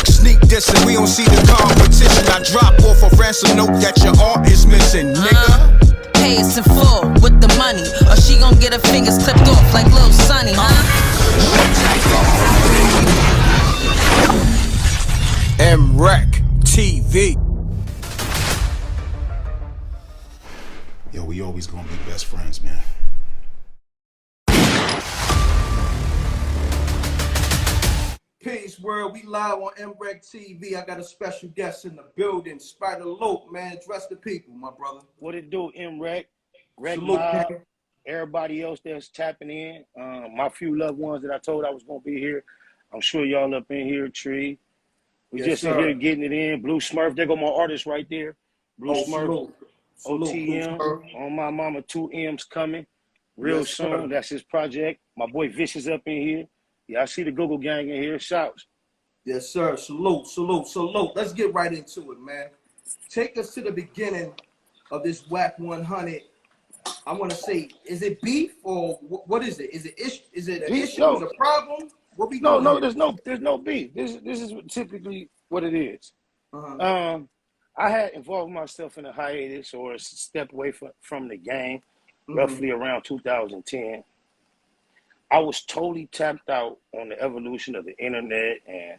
Sneak dissing, we don't see the competition. I drop off a ransom note that your art is missing, nigga. Pay us in full with the money, or she gon' get her fingers clipped off like Lil Sonny, M.Reckttv. Yo, we always gonna be best friends, man. Peace world, we live on MRecktv. I got a special guest in the building, Spider Lope, man. Address the people, my brother. What it do, M.Reck? Reck Salute, Live, man. everybody else that's tapping in. My few loved ones that I told I was gonna be here. I'm sure y'all up in here, Tree. We Yes, just in sir. here getting it in. Blue Smurf, there go my artist right there. Blue Oh, Smurf, salute, OTM, Blue Smurf. on my mama, 2 M's coming real Yes, soon. sir. That's his project. My boy Vicious up in here. Yeah, I see the Google gang in here. Shouts. Yes, sir. Salute, salute, salute. Let's get right into it, man. Take us to the beginning of this Wack 100. I want to say, is it beef or what is it? Is it issue? Is it an issue? No. Is it a problem? What we No, doing here? there's no beef. This is typically what it is. Uh-huh. I had involved myself in a hiatus or a step away from the game, Mm-hmm. roughly around 2010. I was totally tapped out on the evolution of the internet and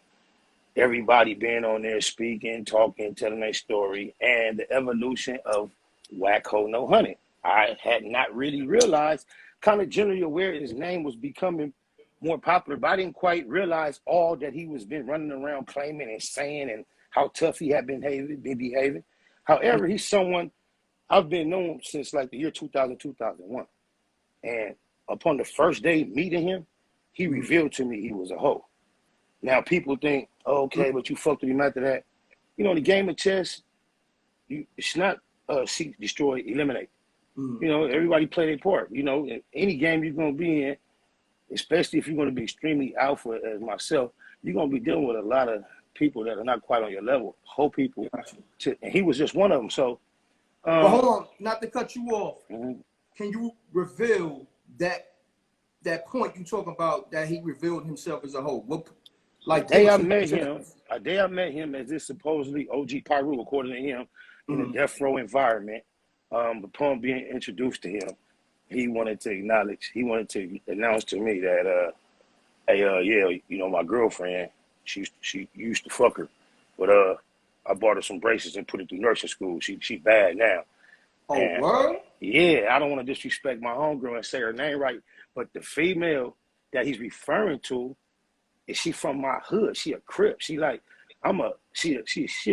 everybody being on there speaking, talking, telling their story, and the evolution of Wack No Honey. I had not really realized, kind of generally aware his name was becoming more popular, but I didn't quite realize all that he was been running around claiming and saying and how tough he had been behaving. However, he's someone I've been known since like the year 2000, 2001. And upon the first day meeting him, he revealed to me he was a hoe. Now people think, oh, okay, but you fucked with him after that. You know, in the game of chess, it's not seek, destroy, eliminate. You know, everybody play their part. You know, in any game you're going to be in, especially if you're going to be extremely alpha as myself, you're going to be dealing with a lot of people that are not quite on your level, whole people. And he was just one of them. So, but hold on, not to cut you off. Mhm. Can you reveal that point you talking about that he revealed himself as a hoe? What, like the day I met him as this supposedly OG Pyru, according to him, in a death row environment, upon being introduced to him, he wanted to announce to me that, hey, yeah, you know, my girlfriend, she used to fuck her, but I bought her some braces and put her through nursing school. She bad now. Oh, And, word? yeah, I don't want to disrespect my homegirl and say her name right, but the female that he's referring to, is she from my hood? She a Crip. She like, she a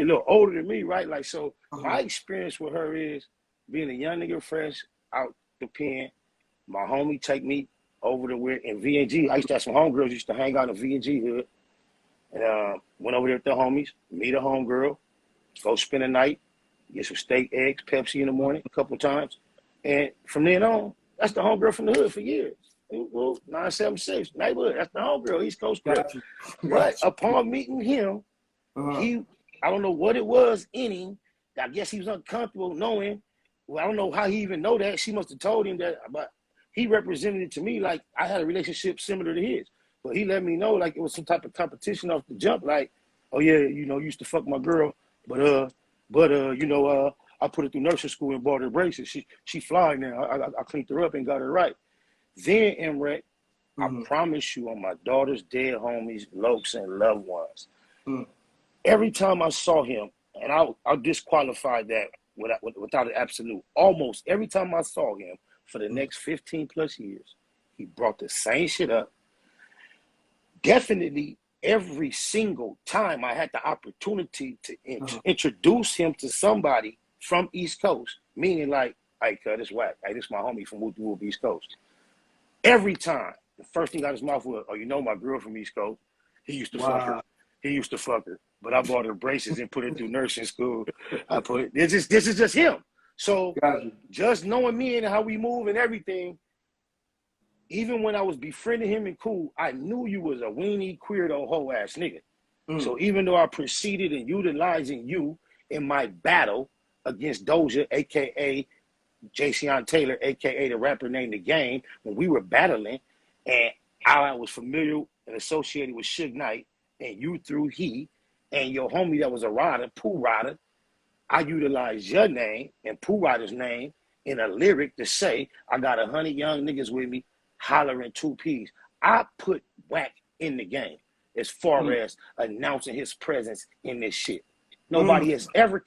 little older than me, right? Like, so my experience with her is being a young nigga fresh out the pen. My homie take me over to where in VNG. I used to have some homegirls used to hang out in VNG hood. And went over there with the homies, meet a homegirl, go spend a night, get some steak, eggs, Pepsi in the morning a couple of times. And from then on, that's the homegirl from the hood for years. Well, 976, neighborhood, that's the homegirl, East Coast Crip. But upon meeting him, I don't know what it was in him. I guess he was uncomfortable knowing. Well, I don't know how he even know that. She must have told him that, but he represented it to me like I had a relationship similar to his. But he let me know like it was some type of competition off the jump. Like, oh yeah, you know, used to fuck my girl, but you know, I put her through nursing school and bought her braces. She fly now. I cleaned her up and got her right. Then M.Reck, I promise you, on my daughter's dead homies, Lokes, and loved ones, every time I saw him, and I'll disqualify that without an absolute. Almost every time I saw him for the next 15 plus years, he brought the same shit up. Definitely every single time I had the opportunity to introduce him to somebody from East Coast, meaning like, hey, cuz, this Wack. Hey, this my homie from Whoop East Coast. Every time, the first thing out of his mouth was, oh, you know my girl from East Coast? He used to fuck her. He used to fuck her. But I bought her braces and put her through nursing school. This is just him. So just knowing me and how we move and everything, even when I was befriending him and cool, I knew you was a weenie, queerdo, hoe ass nigga. So even though I proceeded in utilizing you in my battle against Doja, aka Jason Taylor, aka the rapper named The Game, when we were battling, and I was familiar and associated with Suge Knight, and you through he, and your homie that was a rider, Pooh Rider, I utilized your name and Pooh Rider's name in a lyric to say, I got 100 young niggas with me hollering 2 P's. I put Wack in the game as far as announcing his presence in this shit. Nobody has ever,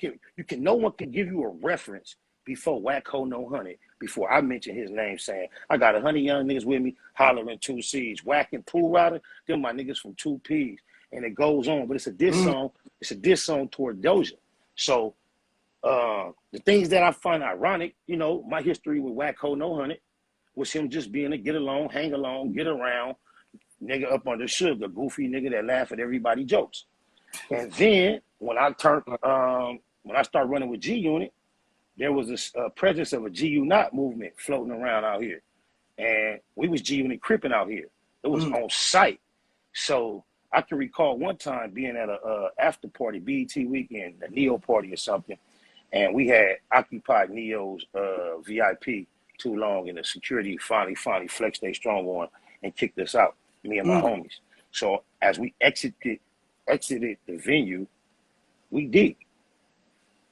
no one can give you a reference before Wack No 100, before I mention his name saying, I got 100 young niggas with me hollering 2 C's. Wack and Pooh Rider, them my niggas from 2 P's. And it goes on, but it's a diss song. It's a diss song toward Doja. So the things that I find ironic, you know, my history with Wack No 100 was him just being a get along, hang along, get around nigga up under Suge, a goofy nigga that laugh at everybody's jokes. And then when I started running with G Unit, there was this presence of a G00NS movement floating around out here. And we was G Unit cripping out here. It was on site. So I can recall one time being at a after party, BET weekend, a Neo party or something, and we had occupied Neo's VIP too long, and the security finally flexed their strong one and kicked us out, me and my homies. So as we exited the venue, we deep.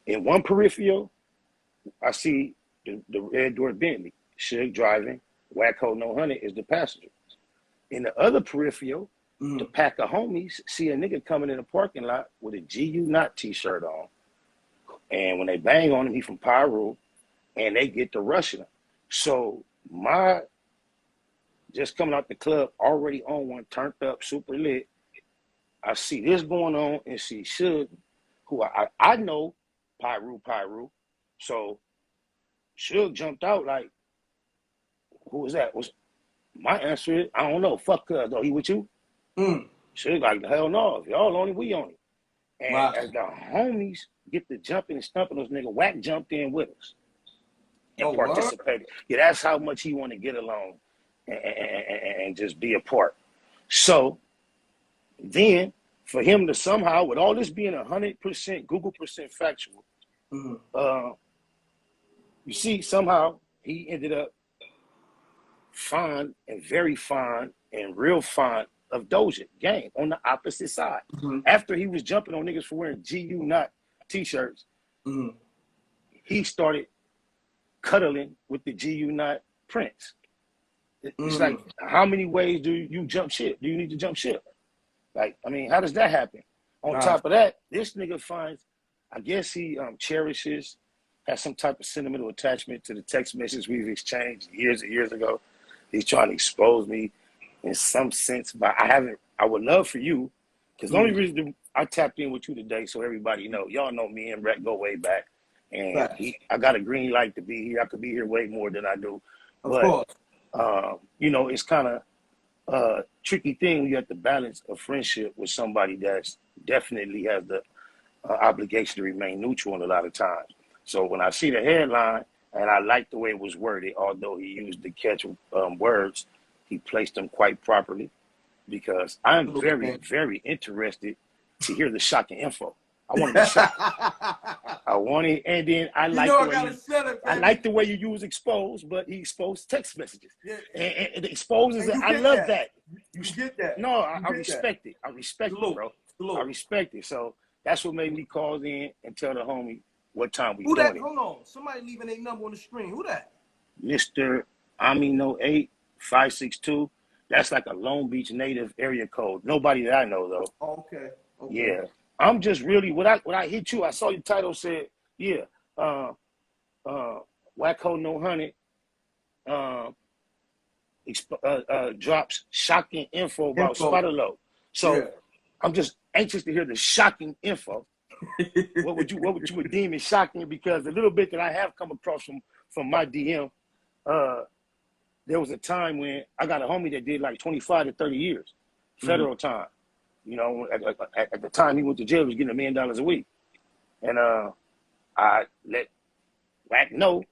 In one peripheral, I see the red door Bentley, Suge driving, Wack No 100 is the passenger. In the other peripheral, the pack of homies see a nigga coming in the parking lot with a G00NS t-shirt on. And when they bang on him, he from Pyro, and they get to rushing him. So my just coming out the club, already on one, turned up, super lit. I see this going on and see Suge, who I know Pyro. So Suge jumped out like, who was that? Was my answer is, I don't know. Fuck cuz though. He with you? Suge like, hell no. If y'all on it, we on it. And as the homies get to jumping and stumping those niggas, Wack jumped in with us and participated. What? Yeah, that's how much he want to get along and just be a part. So then for him to somehow, with all this being 100% Google % factual, you see somehow he ended up fond and very fond and real fond of Doja Game on the opposite side. After he was jumping on niggas for wearing G00NS t-shirts, he started cuddling with the G00NS prince. It's like, how many ways do you jump ship? Do you need to jump ship? Like, I mean, how does that happen? On top of that, this nigga finds, I guess he cherishes, has some type of sentimental attachment to the text messages we've exchanged years and years ago. He's trying to expose me in some sense, but I would love for you, because the only reason I tapped in with you today, so everybody know, y'all know me and M.Reck go way back, and I got a green light to be here. I could be here way more than I do. Of course. You know, it's kind of a tricky thing when you have to balance a friendship with somebody that's definitely has the obligation to remain neutral a lot of times. So when I see the headline, and I like the way it was worded, although he used the catch words, he placed them quite properly, because I'm very, very interested to hear the shocking info. I want to be shocked. I want it, and then I like the way you use expose, but he exposed text messages. Yeah. And it exposes it. I love that. You get that. No, I respect it. I respect it, bro. I respect it. So that's what made me call in and tell the homie what time we doing it. Hold on. Somebody leaving a number on the screen. Who that? Mr. Amino 8562. That's like a Long Beach native area code. Nobody that I know though. Oh, okay. Yeah. I'm just really when I hit you, I saw your title said, Wack No 100 drops shocking info about Spider-Lo. So I'm just anxious to hear the shocking info. What would you deem as shocking? Because the little bit that I have come across from my DM, there was a time when I got a homie that did like 25 to 30 years federal time. You know, at the time he went to jail, he was getting $1 million a week. And I let Wack know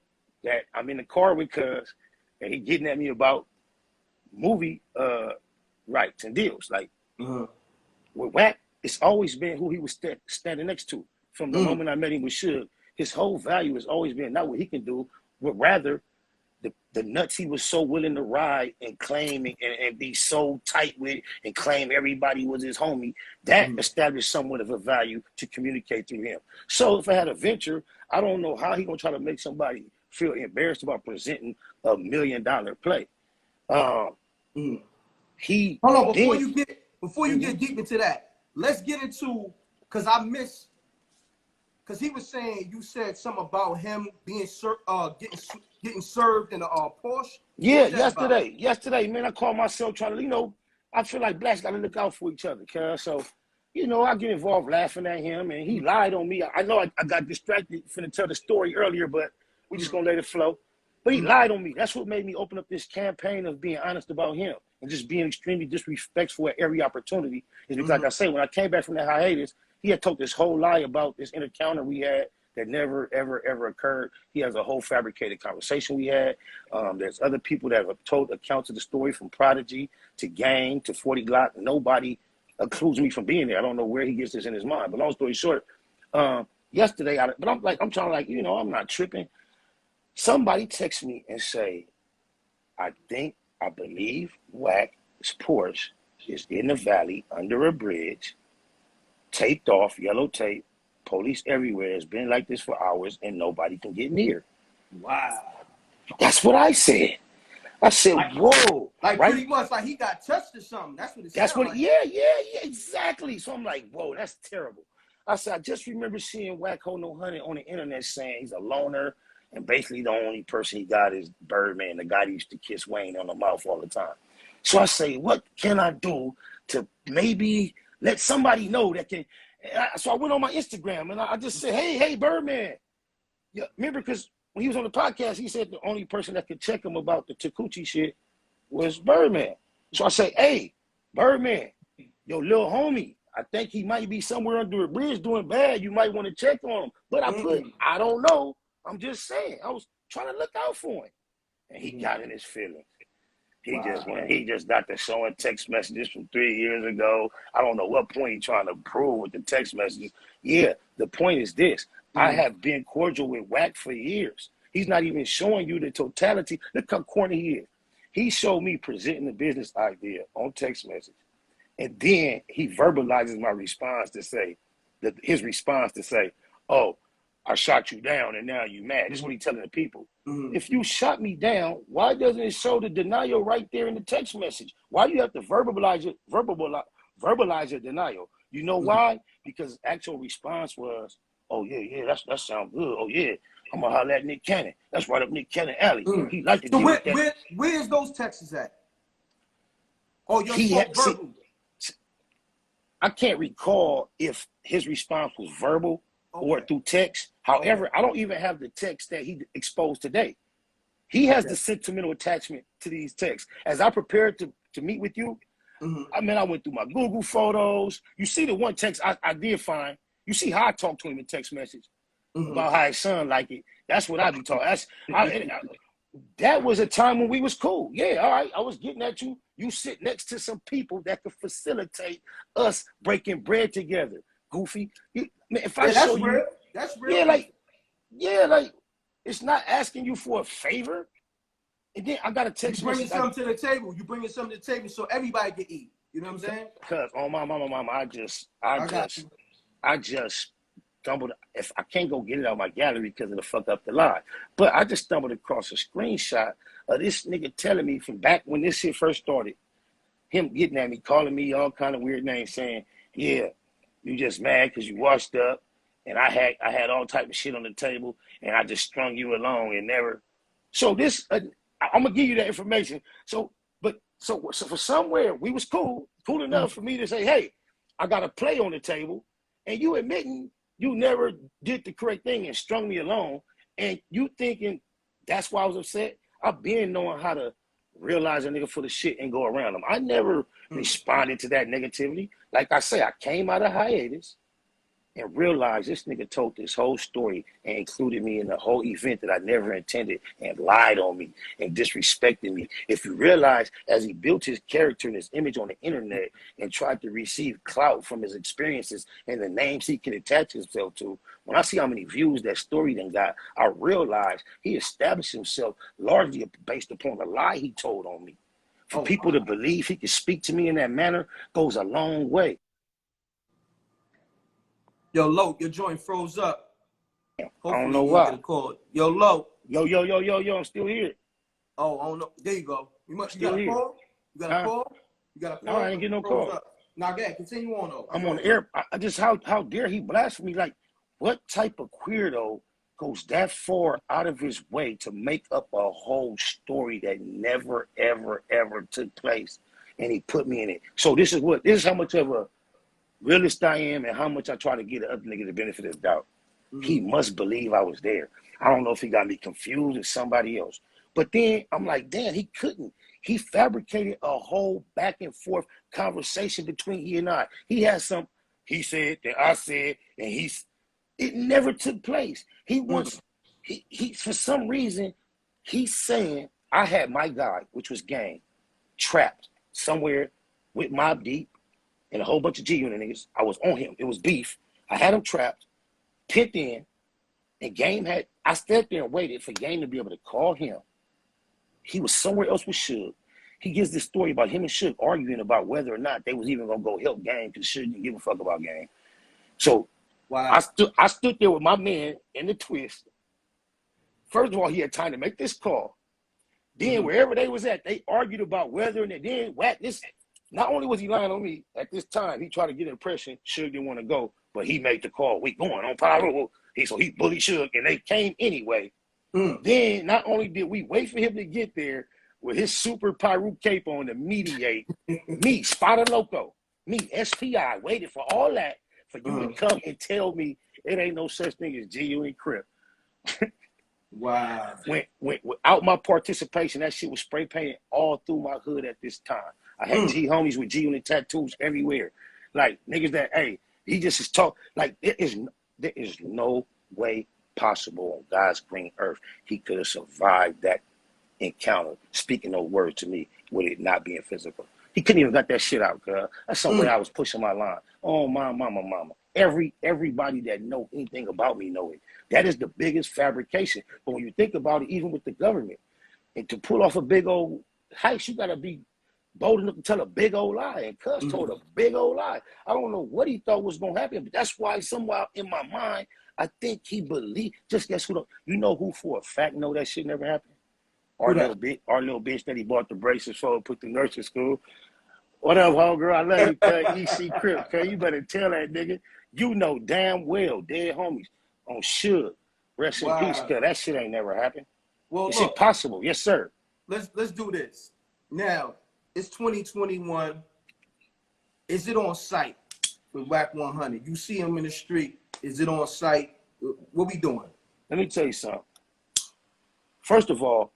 that I'm in the car with cuz, and he getting at me about movie rights and deals. Like, with Wack, it's always been who he was standing next to. From the moment I met him with Suge, his whole value has always been not what he can do, would rather the nuts he was so willing to ride and claim and be so tight with and claim everybody was his homie, that established somewhat of a value to communicate through him. So if I had a venture, I don't know how he gonna try to make somebody feel embarrassed about presenting $1 million play. He Hold on, did. before you get deep into that, let's get into, because I missed, because he was saying, you said something about him being getting served in a Porsche. Yeah, yesterday, man, I called myself trying to, I feel like blacks got to look out for each other, cuz. So, I get involved laughing at him, and he lied on me. I know I got distracted finna tell the story earlier, but we just gonna let it flow. But he lied on me. That's what made me open up this campaign of being honest about him and just being extremely disrespectful at every opportunity. Is because, like I say, when I came back from that hiatus, he had told this whole lie about this encounter we had that never, ever, ever occurred. He has a whole fabricated conversation we had. There's other people that have told accounts of the story, from Prodigy to Gang to 40 Glock. Nobody accused me from being there. I don't know where he gets this in his mind. But long story short, yesterday, I'm trying to I'm not tripping. Somebody text me and say, I believe Wack's Porsche is in the valley under a bridge, taped off, yellow tape, police everywhere. It's been like this for hours and nobody can get near. Wow. That's what I said. I said, whoa. Like, right? pretty much like he got touched or something. That's what it sounds like. Yeah, exactly. So I'm like, whoa, that's terrible. I said, I just remember seeing Wack hold no honey on the internet saying he's a loner, and basically the only person he got is Birdman, the guy that used to kiss Wayne on the mouth all the time. So I say, what can I do to maybe let somebody know that can? So I went on my Instagram and I just said, hey, Birdman. Yeah, remember, because when he was on the podcast, he said the only person that could check him about the Takuchi shit was Birdman. So I say, hey, Birdman, yo, little homie, I think he might be somewhere under a bridge doing bad. You might want to check on him. But I don't know. I'm just saying. I was trying to look out for him. And he got in his feelings. He just got to showing text messages from 3 years ago. I don't know what point he's trying to prove with the text messages. Yeah, the point is this. I have been cordial with Wack for years. He's not even showing you the totality. Look how corny he is. He showed me presenting the business idea on text message. And then he verbalizes my response to say, oh, I shot you down and now you mad. This is what he's telling the people. If you shot me down, why doesn't it show the denial right there in the text message? Why do you have to verbalize your denial? You know why? Because actual response was, oh yeah, that sounds good. Oh yeah, I'm gonna holler at Nick Cannon. That's right up Nick Cannon alley. He like to. So where's those texts at? Oh, you're verbal. I can't recall if his response was verbal or through text. However, I don't even have the text that he exposed today. He has the sentimental attachment to these texts. As I prepared to meet with you, I went through my Google photos. You see the one text I did find. You see how I talked to him in text message about how his son like it. That's what I be talking. That was a time when we was cool. Yeah, all right. I was getting at you. You sit next to some people that could facilitate us breaking bread together. Goofy. If I show you, that's real. Yeah, like it's not asking you for a favor. And then I got a text. You bringing something to the table. You bringing something to the table so everybody can eat. You know what I'm saying? Because on my mama, I just stumbled. If I can't go get it out of my gallery because it'll fuck up the line, but I just stumbled across a screenshot of this nigga telling me from back when this shit first started, him getting at me, calling me all kind of weird names, saying, "Yeah, you just mad because you washed up, and I had all type of shit on the table, and I just strung you along and never." So this, I'm gonna give you that information. So for somewhere we was cool enough for me to say, "Hey, I got a play on the table," and you admitting you never did the correct thing and strung me along, and you thinking that's why I was upset. I've been knowing how to realize a nigga full of shit and go around them. I never responded to that negativity. Like I say, I came out of hiatus. and realized this nigga told this whole story and included me in the whole event that I never intended and lied on me and disrespected me. If you realize, as he built his character and his image on the internet and tried to receive clout from his experiences and the names he can attach himself to, when I see how many views that story then got, I realize he established himself largely based upon the lie he told on me. For people to believe he could speak to me in that manner goes a long way. Yo, Lo, your joint froze up. Hopefully I don't know you why. get a call. Yo, Lo. Yo, I'm still here. Oh, I don't know. There you go. You got Still a here. call? You got a call? You got a call? No, I ain't get no call. Now, go ahead. Continue on, though. I'm on the air. I just, how dare he blaspheme me? Like, what type of queerdo goes that far out of his way to make up a whole story that never, ever, ever took place? And he put me in it. So this is how much of a realist I am and how much I try to get the other nigga the benefit of the doubt. He must believe I was there. I don't know if he got me confused with somebody else. But then I'm like, damn, he couldn't. He fabricated a whole back and forth conversation between he and I. He had some, he said, that I said, and it never took place. He wants, he for some reason, he's saying I had my guy, which was Gang, trapped somewhere with Mobb Deep and a whole bunch of G-Unit niggas. I was on him. It was beef. I had him trapped, pinned in, and Game I stood there and waited for Game to be able to call him. He was somewhere else with Suge. He gives this story about him and Suge arguing about whether or not they was even gonna go help Game because Suge didn't give a fuck about Game. So wow. I stood there with my man in the twist. First of all, he had time to make this call. Then wherever they was at, they argued about whether and then Wack, this, not only was he lying on me at this time, he tried to get an impression Suge didn't want to go, but he made the call. We going on Pyro. So he bullied Suge and they came anyway. Then not only did we wait for him to get there with his super Pyro cape on to mediate, me, Spotted Loco, me, SPI, waited for all that for you to come and tell me it ain't no such thing as G-Unit Crip. Wow. Without my participation, that shit was spray painted all through my hood at this time. I had G homies with G-Unit tattoos everywhere. Like niggas that, hey, he just is talk like there is no way possible on God's green earth he could have survived that encounter, speaking those words to me with it not being physical. He couldn't even got that shit out, girl. That's some way I was pushing my line. Oh, my mama. Everybody that know anything about me know it. That is the biggest fabrication. But when you think about it, even with the government, and to pull off a big old heist, you got to be bold enough to tell a big old lie. And Cuz told a big old lie. I don't know what he thought was going to happen, but that's why somehow in my mind, I think he believed. Just guess who? You know who for a fact know that shit never happened? Our little bitch that he bought the braces for, put the nurse in school. What up, homegirl? I love you, cuz. EC Crip, cuz. You better tell that nigga. You know damn well, dead homies on Suge. Rest in peace, cuz. That shit ain't never happened. Well, it's impossible. Yes, sir. Let's do this. Now, it's 2021. Is it on site with Wack 100? You see him in the street. Is it on site? What we doing? Let me tell you something. First of all,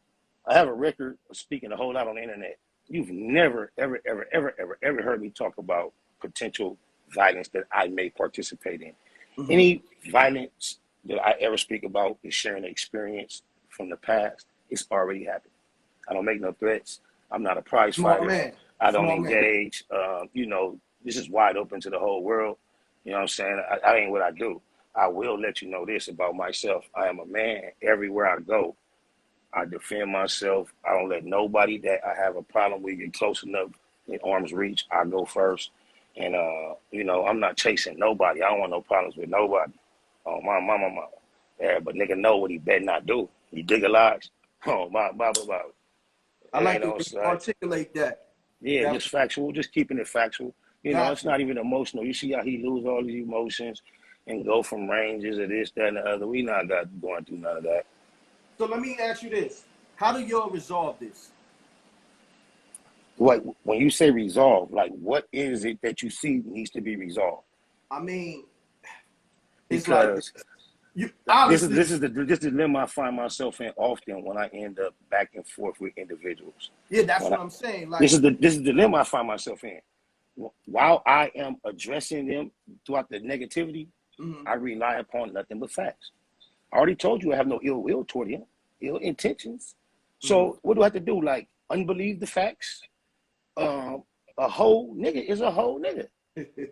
I have a record of speaking a whole lot on the internet. You've never, ever heard me talk about potential violence that I may participate in. Any violence that I ever speak about is sharing an experience from the past. It's already happened. I don't make no threats. I'm not a prize fighter. I don't engage. This is wide open to the whole world. You know what I'm saying? I ain't what I do. I will let you know this about myself. I am a man. Everywhere I go, I defend myself. I don't let nobody that I have a problem with get close enough in arm's reach. I go first. And, I'm not chasing nobody. I don't want no problems with nobody. Oh, my mama. Yeah, but nigga know what he better not do. He dig a lies. Oh, my. I like to articulate that. Yeah, just factual. Just keeping it factual. It's not even emotional. You see how he lose all these emotions and go from ranges of this, that, and the other. We not going through none of that. So let me ask you this. How do y'all resolve this? Like, when you say resolve, like, what is it that you see needs to be resolved? I mean, it's because like this is the dilemma I find myself in often when I end up back and forth with individuals. Yeah, that's what I'm saying. Like, this is the dilemma I find myself in. While I am addressing them throughout the negativity, I rely upon nothing but facts. I already told you I have no ill will toward him, ill intentions. So what do I have to do? Like, unbelieve the facts? A whole nigga is a whole nigga.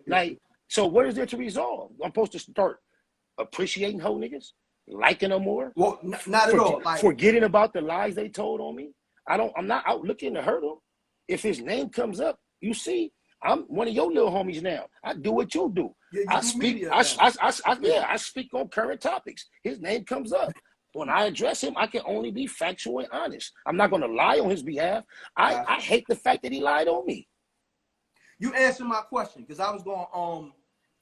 Like, so what is there to resolve? I'm supposed to start appreciating whole niggas? Liking them more? Well, not at all. Like, forgetting about the lies they told on me? I'm not out looking to hurt him. If his name comes up, you see, I'm one of your little homies now. I do what you do. Yeah, I speak. I speak on current topics. His name comes up. When I address him, I can only be factual and honest. I'm not going to lie on his behalf. I hate the fact that he lied on me. You answered my question because I was going to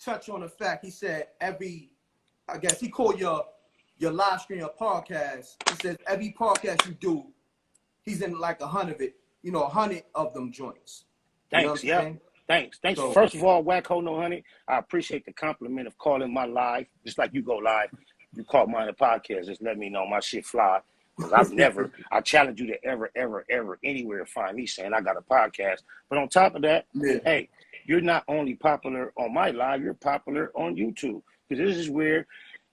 touch on the fact he said I guess he called your live stream a podcast. He says every podcast you do, he's in like 100 of it. 100 of them joints. Thanks. Yeah. Thanks. So, first of all, Wack no honey, I appreciate the compliment of calling my live, just like you go live. You call mine a podcast, just let me know my shit fly. Because I challenge you to ever, anywhere find me saying I got a podcast. But on top of that, hey, you're not only popular on my live, you're popular on YouTube. Because this is where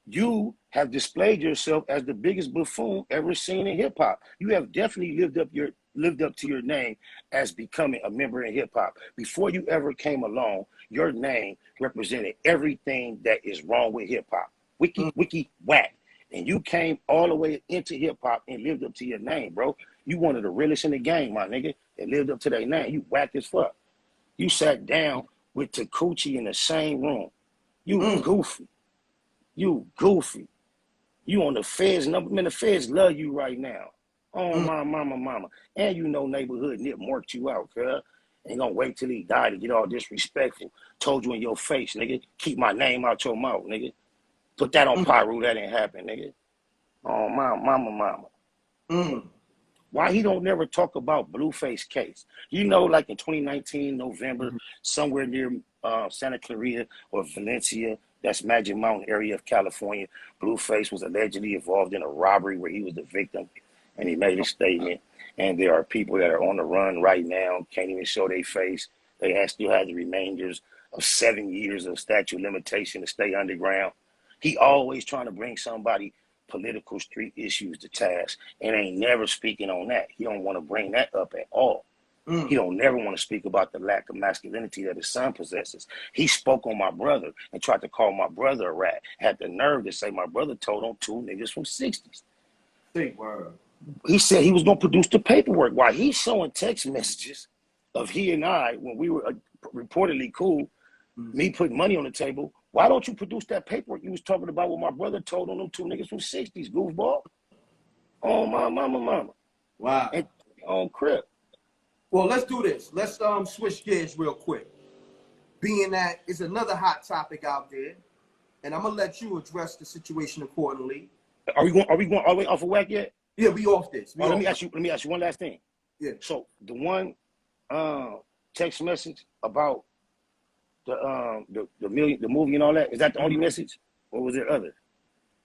you have displayed yourself as the biggest buffoon ever seen in hip hop. You have definitely lived up to your name as becoming a member in hip hop. Before you ever came along, your name represented everything that is wrong with hip hop. Wiki, Wack. And you came all the way into hip hop and lived up to your name, bro. You one of the realest in the game, my nigga, that lived up to their name. You whack as fuck. You sat down with Takuchi in the same room. You goofy. You goofy. You on the feds number. Man, the feds love you right now. Oh, my mama. And neighborhood nip marked you out, cuz. Ain't gonna wait till he died to get all disrespectful. Told you in your face, nigga. Keep my name out your mouth, nigga. Put that on Pyro, that ain't happen, nigga. Oh, my mama. Why he don't never talk about Blueface case? Like in 2019, November, somewhere near Santa Clarita or Valencia, that's Magic Mountain area of California, Blueface was allegedly involved in a robbery where he was the victim, and he made a statement. And there are people that are on the run right now, can't even show their face. They still have the remainders of 7 years of statute of limitation to stay underground. He always trying to bring somebody political street issues to task and ain't never speaking on that. He don't want to bring that up at all. He don't never want to speak about the lack of masculinity that his son possesses. He spoke on my brother and tried to call my brother a rat. Had the nerve to say my brother told on 2 niggas from 60s. Think word. He said he was going to produce the paperwork. While he's showing text messages of he and I, when we were reportedly cool, me putting money on the table, why don't you produce that paperwork you was talking about what my brother told on them 2 niggas from 60s, goofball? Oh, my mama. Wow. And on Crip. Well, let's do this. Let's switch gears real quick. Being that it's another hot topic out there, and I'm gonna let you address the situation accordingly. Are we going all the way off of Wack yet? Yeah, we off this. Let me ask you one last thing. Yeah. So the one text message about the movie and all that, is that the only message, or was there other?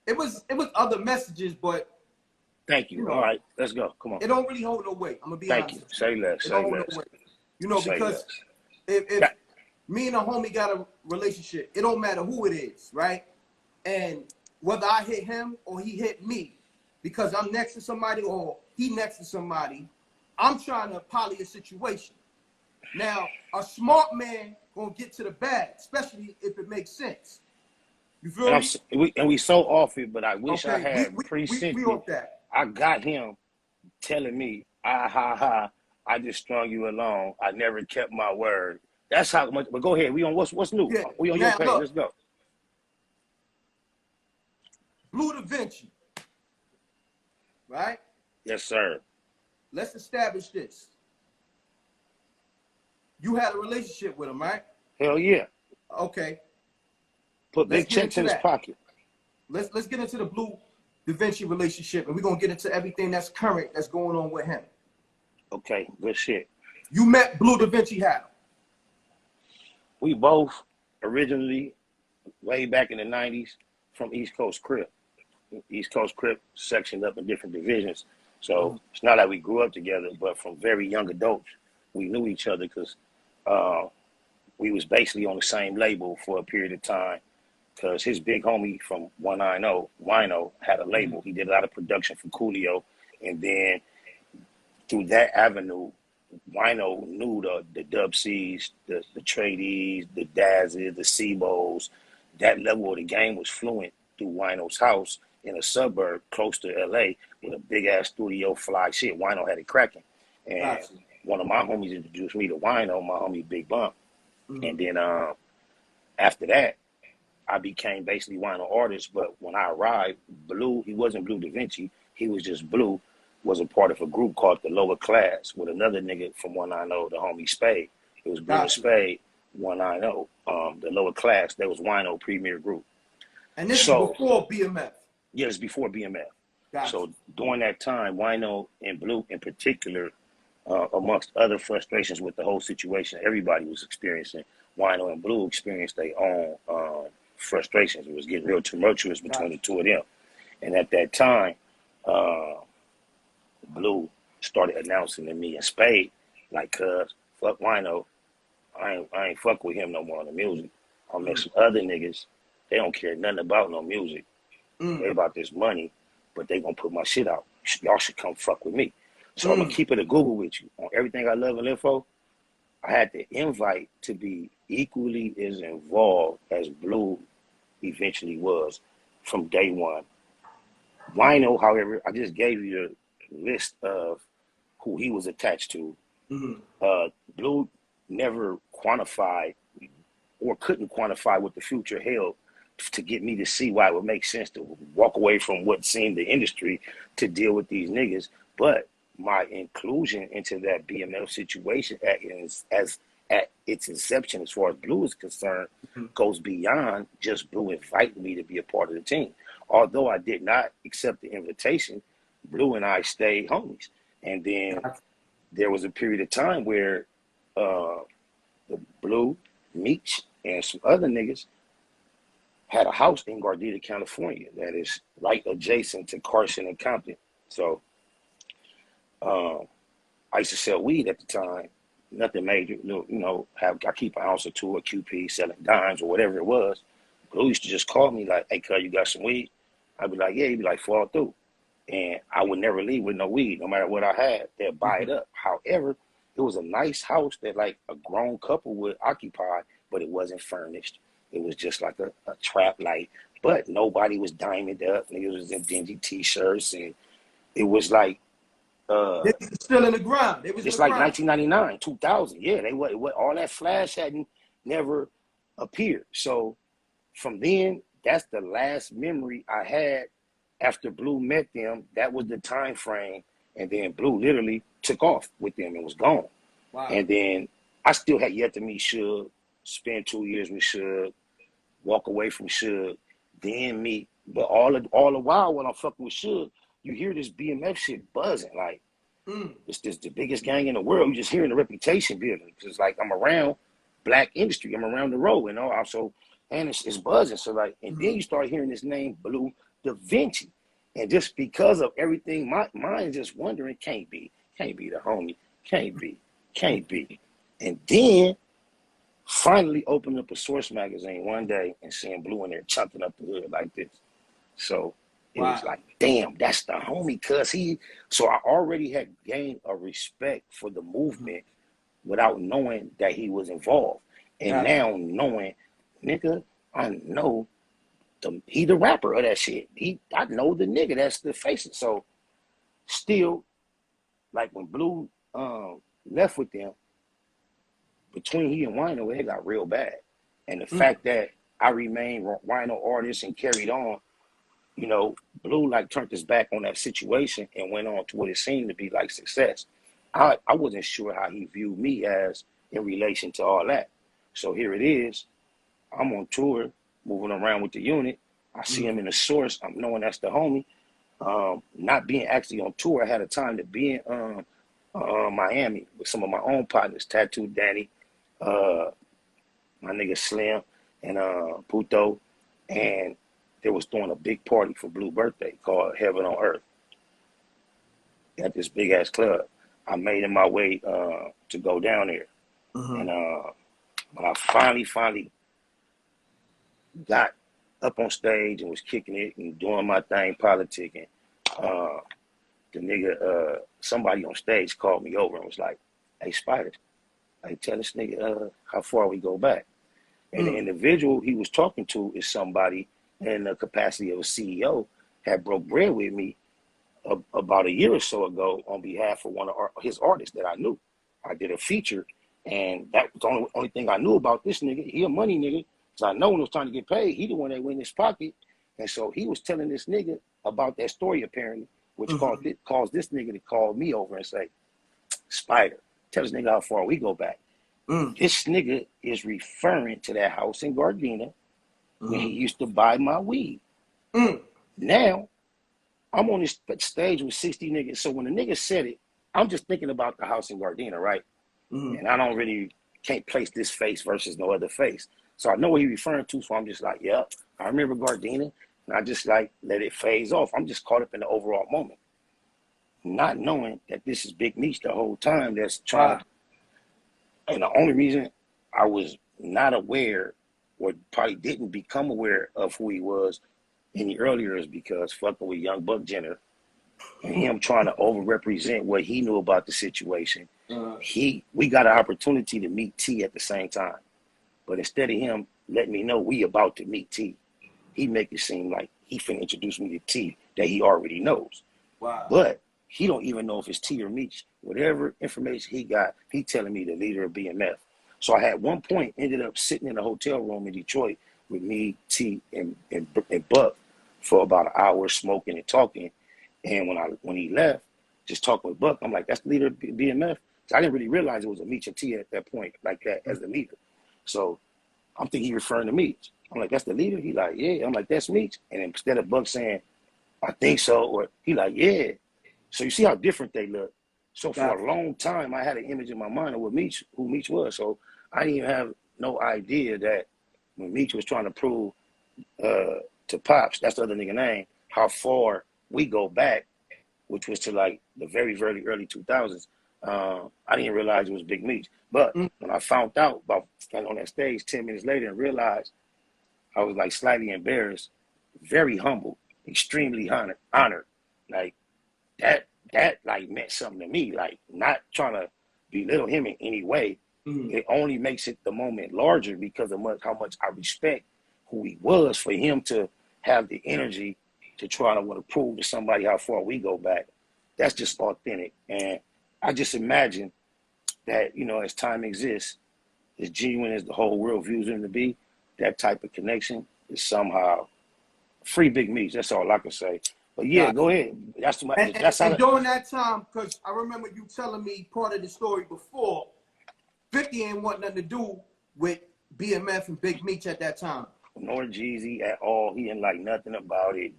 It was other messages, but thank you. All right, let's go. Come on. It don't really hold no weight. I'm gonna be honest. Thank you. Say less. It don't hold no weight. Because if me and a homie got a relationship, it don't matter who it is, right? And whether I hit him or he hit me, because I'm next to somebody or he next to somebody, I'm trying to poly a situation. Now, a smart man gonna get to the bag, especially if it makes sense. You feel me? And we so off it, but I wish I had we off that. I got him telling me, I just strung you along. I never kept my word. That's how much. But go ahead. We on what's new? Yeah. We on your page. Let's go. Bleu Davinci. Right? Yes, sir. Let's establish this. You had a relationship with him, right? Hell yeah. Okay. Put big checks in his pocket. Let's get into the Bleu Davinci relationship, and we're gonna get into everything that's current that's going on with him. Okay, good shit. You met Bleu Davinci how? We both originally, way back in the 90s, from East Coast Crip. East Coast Crip sectioned up in different divisions. So it's not like we grew up together, but from very young adults, we knew each other because we was basically on the same label for a period of time because his big homie from 190, Wino, had a label. He did a lot of production for Coolio. And then through that avenue, Wino knew the Dub C's, the Tradies, the Dazzes, the Sebos. That level of the game was fluent through Wino's house in a suburb close to LA with a big ass studio, fly shit. Wino had it cracking. And one of my homies introduced me to Wino, my homie Big Bump. And then after that, I became basically Wino artist. But when I arrived, Bleu, he wasn't Bleu Davinci, he was just Bleu, was a part of a group called The Lower Class with another nigga from 190, the homie Spade. It was Bleu and Spade, 190. The Lower Class, that was Wino premier group. And this is before BMF. Yeah, it's before BMF. Gotcha. So during that time, Wino and Bleu in particular, amongst other frustrations with the whole situation everybody was experiencing, Wino and Bleu experienced their own frustrations. It was getting real tumultuous between the two of them. And at that time, Bleu started announcing to me and Spade, like, cuz, fuck Wino, I ain't fuck with him no more on the music. I met some other niggas, they don't care nothing about no music. They about this money, but they gonna put my shit out. Y'all should come fuck with me. So I'm gonna keep it a Google with you. On everything I love and live for, I had the invite to be equally as involved as Bleu eventually was from day one. Wino, however, I just gave you the list of who he was attached to. Bleu never quantified or couldn't quantify what the future held to get me to see why it would make sense to walk away from what seemed the industry to deal with these niggas. But my inclusion into that BMF situation at its inception, as far as Bleu is concerned, goes beyond just Bleu inviting me to be a part of the team. Although I did not accept the invitation, Bleu and I stayed homies. And then there was a period of time where the Bleu, Meech, and some other niggas had a house in Gardena, California that is right adjacent to Carson and Compton. So I used to sell weed at the time, nothing major, I keep an ounce or two at QP selling dimes or whatever it was. Bleu used to just call me like, hey, cuz, you got some weed? I'd be like, yeah. He'd be like, fall through. And I would never leave with no weed, no matter what I had. They'd buy it up. However, it was a nice house that like a grown couple would occupy, but it wasn't furnished. It was just like a trap light, but nobody was diamond up. Niggas was in dingy t-shirts, and it was like They was still in the ground. It was it's in the like ground. 1999, 2000. Yeah, they what all that flash hadn't never appeared. So from then, that's the last memory I had after Bleu met them. That was the time frame, and then Bleu literally took off with them and was gone. Wow. And then I still had yet to meet Suge, spend 2 years with Suge, walk away from Suge, then meet. But all the while when I'm fucking with Suge, you hear this BMF shit buzzing. Like, it's just the biggest gang in the world. You just hearing the reputation building. It's like I'm around black industry. I'm around the road, also, and it's buzzing. So like, and then you start hearing this name, Bleu Davinci. And just because of everything, my mind is just wondering, can't be the homie. Can't be. And then finally opened up a Source magazine one day and seeing Bleu in there chunking up the hood like this. So it was like, damn, that's the homie, cuz so I already had gained a respect for the movement without knowing that he was involved. And now knowing, nigga, I know he the rapper of that shit. I know the nigga that's the face it. So still, like when Bleu left with them, between he and Wino, it got real bad. And the fact that I remained Wino artist and carried on, Bleu like turned his back on that situation and went on to what it seemed to be like success. I wasn't sure how he viewed me as in relation to all that. So here it is. I'm on tour, moving around with the unit. I see him in the Source. I'm knowing that's the homie. Not being actually on tour, I had a time to be in Miami with some of my own partners, Tattoo Danny, my nigga Slim, and Puto, and they was throwing a big party for Bleu birthday called Heaven on Earth at this big ass club. I made it my way to go down there, and when I finally got up on stage and was kicking it and doing my thing, politicking. The nigga, somebody on stage called me over and was like, "Hey, Spider, like, tell this nigga how far we go back." And the individual he was talking to is somebody in the capacity of a CEO, had broke bread with me about a year or so ago on behalf of one of his artists that I knew. I did a feature, and that was the only thing I knew about this nigga. He a money nigga, so I know when it was trying to get paid, he the one that went in his pocket. And so he was telling this nigga about that story apparently, which caused this nigga to call me over and say, "Spider, tell this nigga how far we go back." This nigga is referring to that house in Gardena when he used to buy my weed. Now, I'm on this stage with 60 niggas. So when the nigga said it, I'm just thinking about the house in Gardena, right? And I can't place this face versus no other face. So I know what he's referring to. So I'm just like, yeah, I remember Gardena. And I just like let it phase off. I'm just caught up in the overall moment. Not knowing that this is Big Meech the whole time that's trying to. And the only reason I was not aware or probably didn't become aware of who he was any earlier is because fucking with young Buck Jenner and him trying to over-represent what he knew about the situation. We got an opportunity to meet T at the same time. But instead of him letting me know we about to meet T, he make it seem like he finna introduce me to T that he already knows. Wow. But he don't even know if it's T or Meech. Whatever information he got, he telling me the leader of BMF. So I had one point ended up sitting in a hotel room in Detroit with me, T, and Buck for about an hour smoking and talking. And when he left, just talking with Buck, I'm like, that's the leader of BMF. So I didn't really realize it was a Meech and T at that point, like that as the leader. So I'm thinking he referring to Meech. I'm like, that's the leader? He like, yeah. I'm like, that's Meech. And instead of Buck saying, I think so, or he like, yeah. So you see how different they look. So for a long time, I had an image in my mind of who Meech was. So I didn't even have no idea that when Meech was trying to prove to Pops, that's the other nigga name, how far we go back, which was to like the very, very early 2000s. I didn't realize it was Big Meech. But when I found out about standing on that stage 10 minutes later and realized I was like slightly embarrassed, very humble, extremely honored. Like that like meant something to me. Like not trying to belittle him in any way. It only makes it the moment larger because of how much I respect who he was for him to have the energy to try to want to prove to somebody how far we go back. That's just authentic. And I just imagine that, you know, as time exists, as genuine as the whole world views him to be, that type of connection is somehow free Big Meech. That's all I can say. But yeah, go ahead. And during that time, because I remember you telling me part of the story before, 50 ain't want nothing to do with BMF and Big Meech at that time. Nor Jeezy at all. He didn't like nothing about it.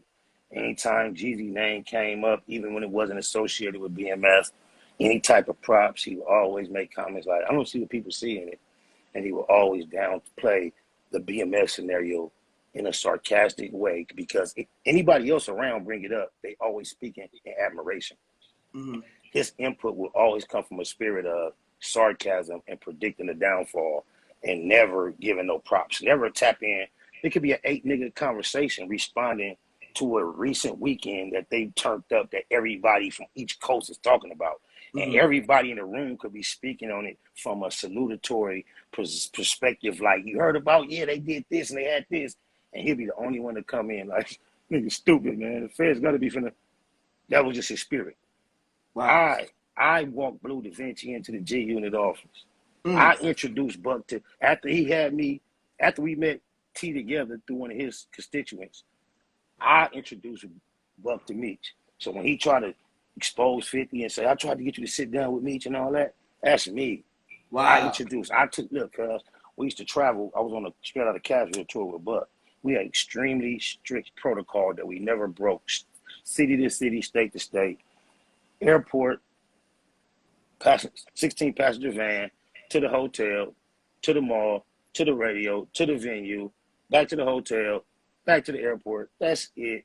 Anytime Jeezy name came up, even when it wasn't associated with BMF, any type of props, he would always make comments like, I don't see what people see in it. And he would always downplay the BMF scenario in a sarcastic way because if anybody else around bring it up, they always speak in admiration. His input will always come from a spirit of sarcasm and predicting the downfall and never giving no props, never tap in. It could be an 8-nigga conversation responding to a recent weekend that they turned up that everybody from each coast is talking about. And everybody in the room could be speaking on it from a salutatory perspective, like, you heard about, yeah, they did this and they had this. And he'll be the only one to come in like, nigga, stupid, man. The Fed's got to be finna. That was just his spirit. Wow. I walked Bleu Davinci into the G Unit office. I introduced Buck to, after we met T together through one of his constituents, I introduced Buck to Meech. So when he tried to expose 50 and say, I tried to get you to sit down with Meech and all that, that's me. Wow. Look, cuz we used to travel. I was on a straight out of casual tour with Buck. We had extremely strict protocol that we never broke. City to city, state to state, airport, 16 passenger van, to the hotel, to the mall, to the radio, to the venue, back to the hotel, back to the airport. That's it.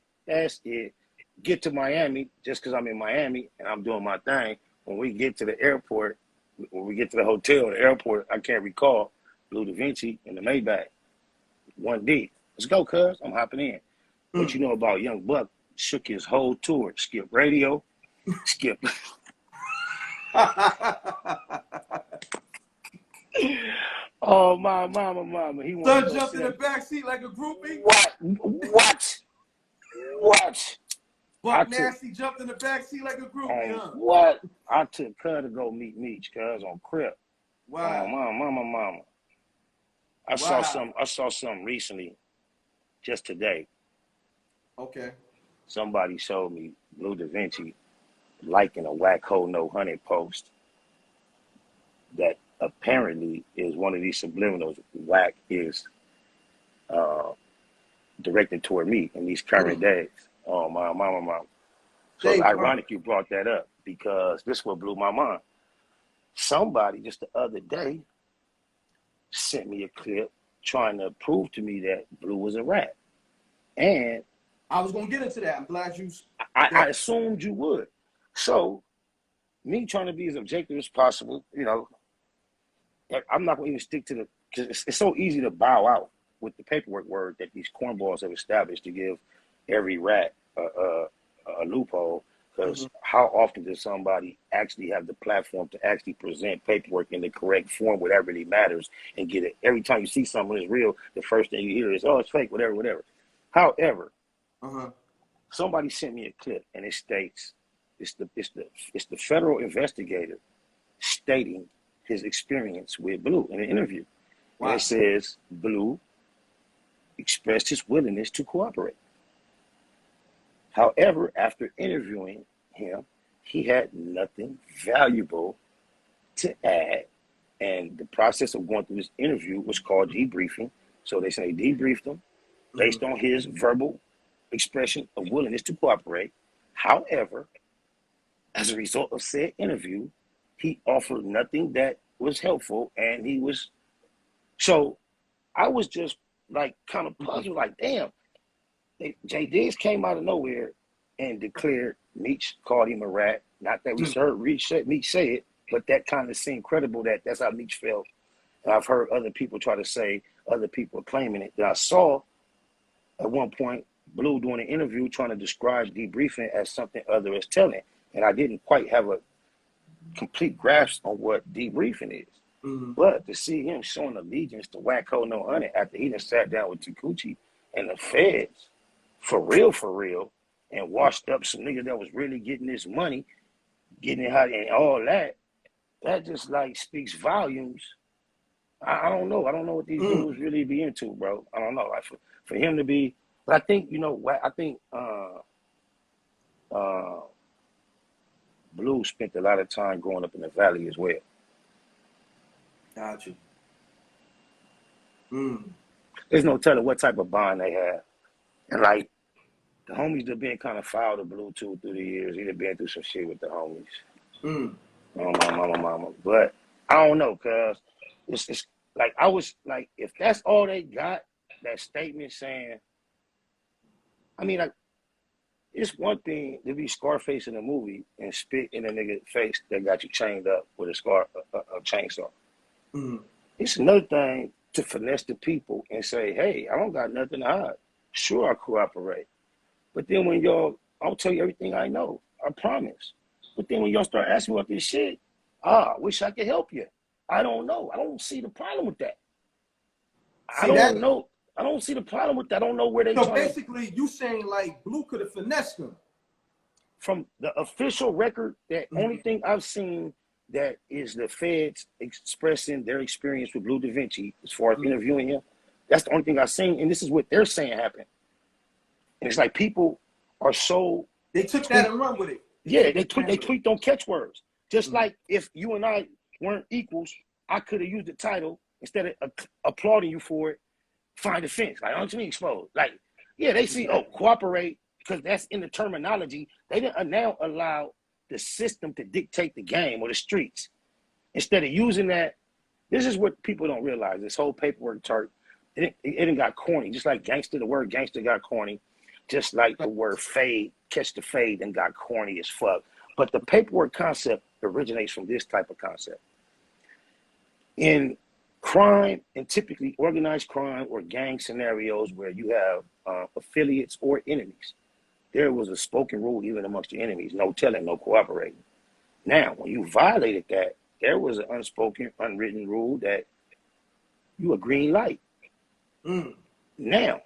Get to Miami, just because I'm in Miami and I'm doing my thing. When we get to the airport, when we get to the hotel, the airport, I can't recall, Bleu Davinci and the Maybach, 1D. Let's go, cuz. I'm hopping in. What you know about Young Buck? Shook his whole tour. Skip radio. Skip. Oh, my mama. He Son jumped in the backseat like a groupie. What? Buck Nasty jumped in the backseat like a groupie, huh? What? I took her to go meet Meech, cuz, on Crip. Wow. Mama. I saw something recently, just today. Okay. Somebody showed me Bleu Davinci liking a Wack No 100 post that apparently is one of these subliminals Wack is directed toward me in these current days. Oh, my mama. So it's ironic you brought that up because this what blew my mind. Somebody just the other day sent me a clip trying to prove to me that Blue was a rat. And I was going to get into that. I'm glad you... I assumed you would. So, me trying to be as objective as possible, you know, I'm not going to even stick to the... Because it's so easy to bow out with the paperwork word that these cornballs have established to give every rat a loophole. Because how often does somebody actually have the platform to actually present paperwork in the correct form where that really matters and get it? Every time you see something that's real, the first thing you hear is, oh, it's fake, whatever. However, somebody sent me a clip and it states it's the federal investigator stating his experience with Blue in an interview. Wow. And it says Blue expressed his willingness to cooperate. However, after interviewing him, he had nothing valuable to add. And the process of going through this interview was called debriefing. So they say debriefed him based on his verbal expression of willingness to cooperate. However, as a result of said interview, he offered nothing that was helpful, and he was... So I was just like kind of puzzled, like, damn. Jay Diggs came out of nowhere and declared Meech called him a rat. Not that we heard Meech say it, but that kind of seemed credible that that's how Meech felt. And I've heard other people try to say, other people claiming it. And I saw at one point Blue doing an interview trying to describe debriefing as something other as telling. And I didn't quite have a complete grasp on what debriefing is. But to see him showing allegiance to Wack No 100 after he done sat down with Takuchi and the feds, for real, and washed up some niggas that was really getting this money, getting it hot and all that, that just like speaks volumes. I don't know. I don't know what these dudes really be into, bro. I don't know. Like for him to be, but I think, you know, I think Blue spent a lot of time growing up in the valley as well. Got you. There's no telling what type of bond they have. And like, the homies that been kind of foul to Blue too through the years. He done been through some shit with the homies. Oh, my mama. But I don't know, cuz it's like, I was like, if that's all they got, that statement saying, I mean, like, it's one thing to be Scarface in a movie and spit in a nigga face that got you chained up with a chainsaw. It's another thing to finesse the people and say, hey, I don't got nothing to hide. Sure, I cooperate. But then when y'all, I'll tell you everything I know. I promise. But then when y'all start asking me about this shit, I wish I could help you. I don't know. I don't see the problem with that. I don't know. I don't see the problem with that. I don't know where they. So basically, you saying like Blue could have finessed him. From the official record, that only thing I've seen that is the feds expressing their experience with Bleu Davinci as far as interviewing him. That's the only thing I've seen, and this is what they're saying happened. And it's like people are so... They took that and run with it. Yeah, they tweaked on catchwords. Just like if you and I weren't equals, I could have used the title instead of applauding you for it, find defense. Like, aren't you exposed? Like, yeah, they see, cooperate, because that's in the terminology. They didn't now allow the system to dictate the game or the streets. Instead of using that, this is what people don't realize. This whole paperwork chart, it got corny. Just like gangster, the word gangster got corny. Just like the word fade, catch the fade, and got corny as fuck. But the paperwork concept originates from this type of concept. In crime, and typically organized crime or gang scenarios where you have affiliates or enemies. There was a spoken rule even amongst your enemies, no telling, no cooperating. Now, when you violated that, there was an unspoken, unwritten rule that you a green light. Now,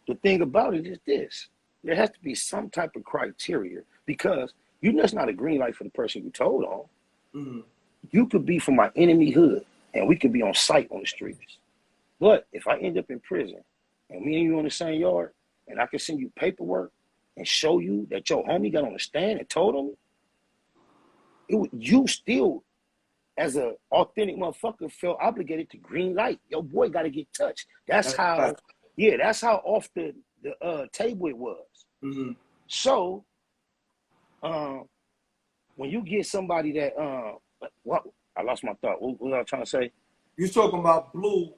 the thing about it is this. There has to be some type of criteria because you're just not a green light for the person you told on. You could be from my enemy hood and we could be on site on the streets. But if I end up in prison and me and you on the same yard and I can send you paperwork and show you that your homie got on the stand and told on me, you still, as an authentic motherfucker, felt obligated to green light. Your boy got to get touched. That's how off the table it was. So, when you get somebody that, what I lost my thought. What was I trying to say? You're talking about Blue.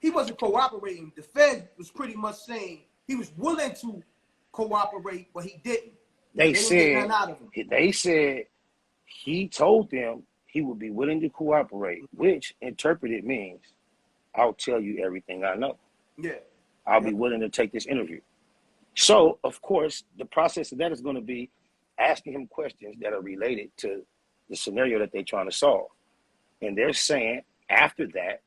He wasn't cooperating. The Fed was pretty much saying he was willing to cooperate, but he didn't. They said he told them he would be willing to cooperate, which interpreted means I'll tell you everything I know. Yeah. I'll be willing to take this interview. So, of course, the process of that is going to be asking him questions that are related to the scenario that they're trying to solve. And they're saying after that,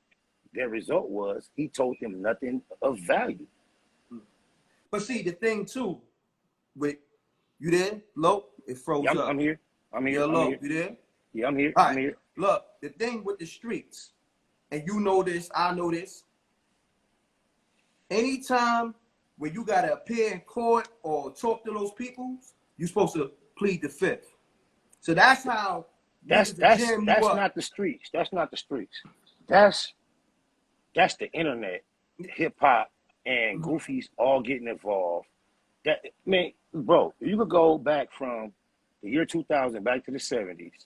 their result was he told them nothing of value. But see, the thing too, with you there, Lo? It froze up. I'm here. Yeah, Lo, you there? Yeah, I'm here. All I'm right. here. Look, the thing with the streets, and you know this, I know this. Anytime when you gotta appear in court or talk to those people, you're supposed to plead the fifth. So that's how. That's not the streets. That's not the streets. That's the internet, hip hop, and goofies all getting involved. That bro, you could go back from the year 2000 back to the 70s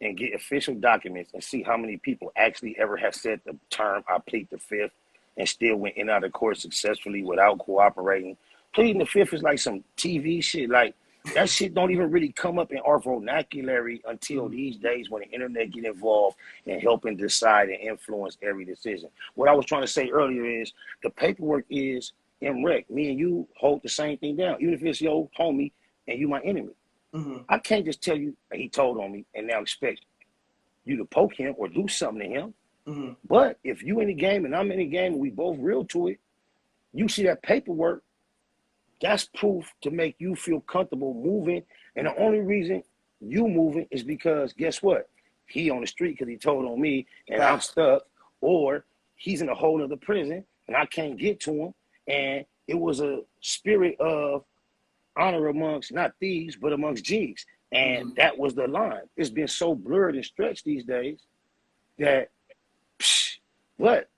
and get official documents and see how many people actually ever have said the term "I plead the fifth" and still went in and out of court successfully without cooperating. Pleading the fifth is like some TV shit. Like that shit don't even really come up in our vernacular until these days when the internet get involved in helping decide and influence every decision. What I was trying to say earlier is the paperwork is M.Reck. Me and you hold the same thing down, even if it's your homie and you my enemy. I can't just tell you he told on me and now expect you to poke him or do something to him. But if you in the game and I'm in the game and we both real to it, you see that paperwork, that's proof to make you feel comfortable moving. And the only reason you moving is because guess what? He on the street because he told on me and I'm stuck, or he's in a whole other prison and I can't get to him. And it was a spirit of honor amongst not thieves, but amongst G's. And that was the line. It's been so blurred and stretched these days that, but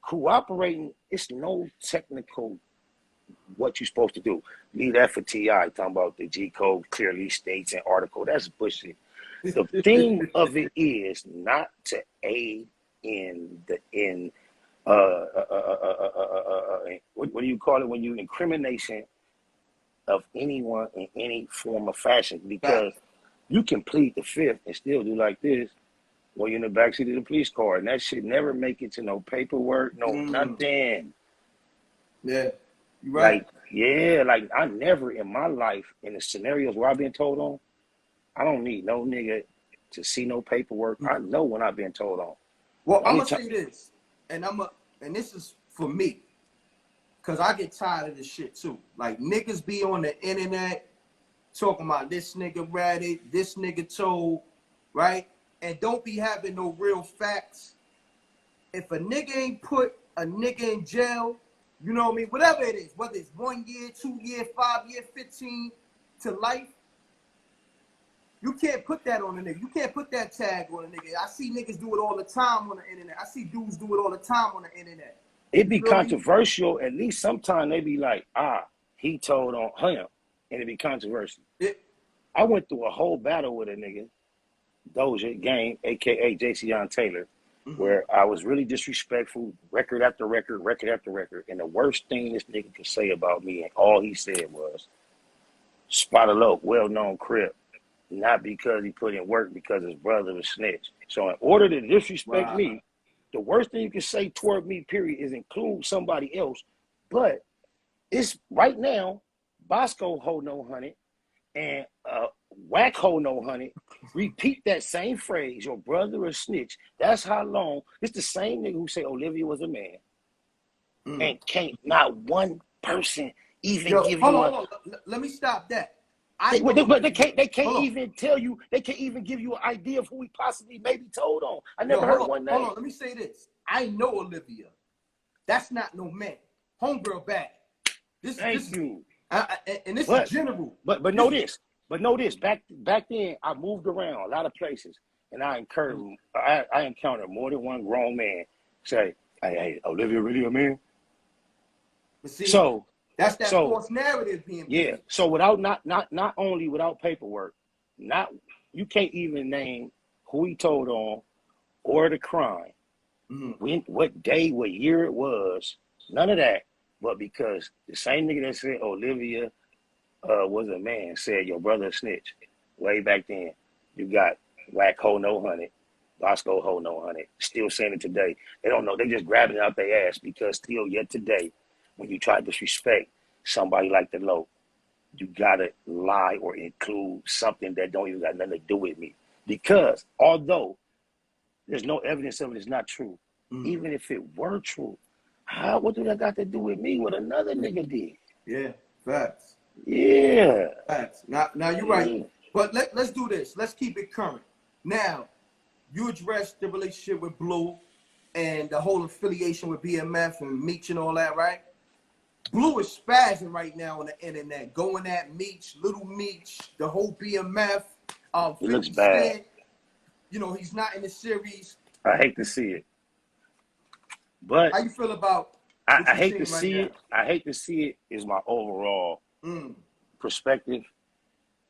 cooperating, it's no technical what you're supposed to do. Leave that for T.I. talking about the G code clearly states an article. That's bullshit. The theme of it is not to aid in what do you call it when you incrimination of anyone in any form of fashion, because you can plead the fifth and still do like this while you're in the backseat of the police car, and that shit never make it to no paperwork, no nothing. Yeah, you right. Like I never in my life in the scenarios where I've been told on, I don't need no nigga to see no paperwork. I know when I've been told on. Well, I'm gonna say this, and this is for me. Cause I get tired of this shit too. Like niggas be on the internet talking about this nigga ratted, this nigga told, right? And don't be having no real facts. If a nigga ain't put a nigga in jail, you know what I mean? Whatever it is, whether it's 1 year, 2 year, 5 year, 15 to life, you can't put that on a nigga. You can't put that tag on a nigga. I see niggas do it all the time on the internet. I see dudes do it all the time on the internet. It be controversial. At least sometimes they be like, he told on him, and it be controversial. I went through a whole battle with a nigga, Doja Game, aka JC Taylor, where I was really disrespectful, record after record, and the worst thing this nigga could say about me, and all he said was, Spot a Loc, well-known Crip, not because he put in work, because his brother was snitch. So in order to disrespect me, the worst thing you can say toward me, period, is include somebody else. But it's right now, Bosco hold no 100 and Wack hold no 100. Repeat that same phrase, your brother a snitch. That's how long. It's the same nigga who say Olivia was a man. And can't not one person even give hold you on. Let me stop that. They can't even tell you, they can't even give you an idea of who he possibly maybe told on. I never heard one name. Hold on, let me say this. I know Olivia. That's not no man. Homegirl bad. Thank you. And this is general. But know this. Back then, I moved around a lot of places, and I encountered more than one grown man say, "Hey, Olivia really a man?" But see, so that's that false narrative being built. So without not only without paperwork, you can't even name who he told on or the crime, when, what day, what year it was, none of that. But because the same nigga that said Olivia was a man said your brother a snitch way back then, you got Wack hold no 100, Bosco hold no 100, still saying it today. They don't know. They just grabbing it out their ass because still yet today, when you try to disrespect somebody like the Low, you gotta lie or include something that don't even got nothing to do with me. Because although there's no evidence of it, it's not true. Even if it were true, what do that got to do with me? What another nigga did? Yeah, facts. Yeah. Facts. Now you're right. But let's do this. Let's keep it current. Now, you addressed the relationship with Blue and the whole affiliation with BMF and Meech and all that, right? Blue is spazzing right now on the internet, going at Meech, Little Meech, the whole BMF. It looks bad. You know, he's not in the series. I hate to see it. But how you feel about I hate to see it. I hate to see it is my overall perspective.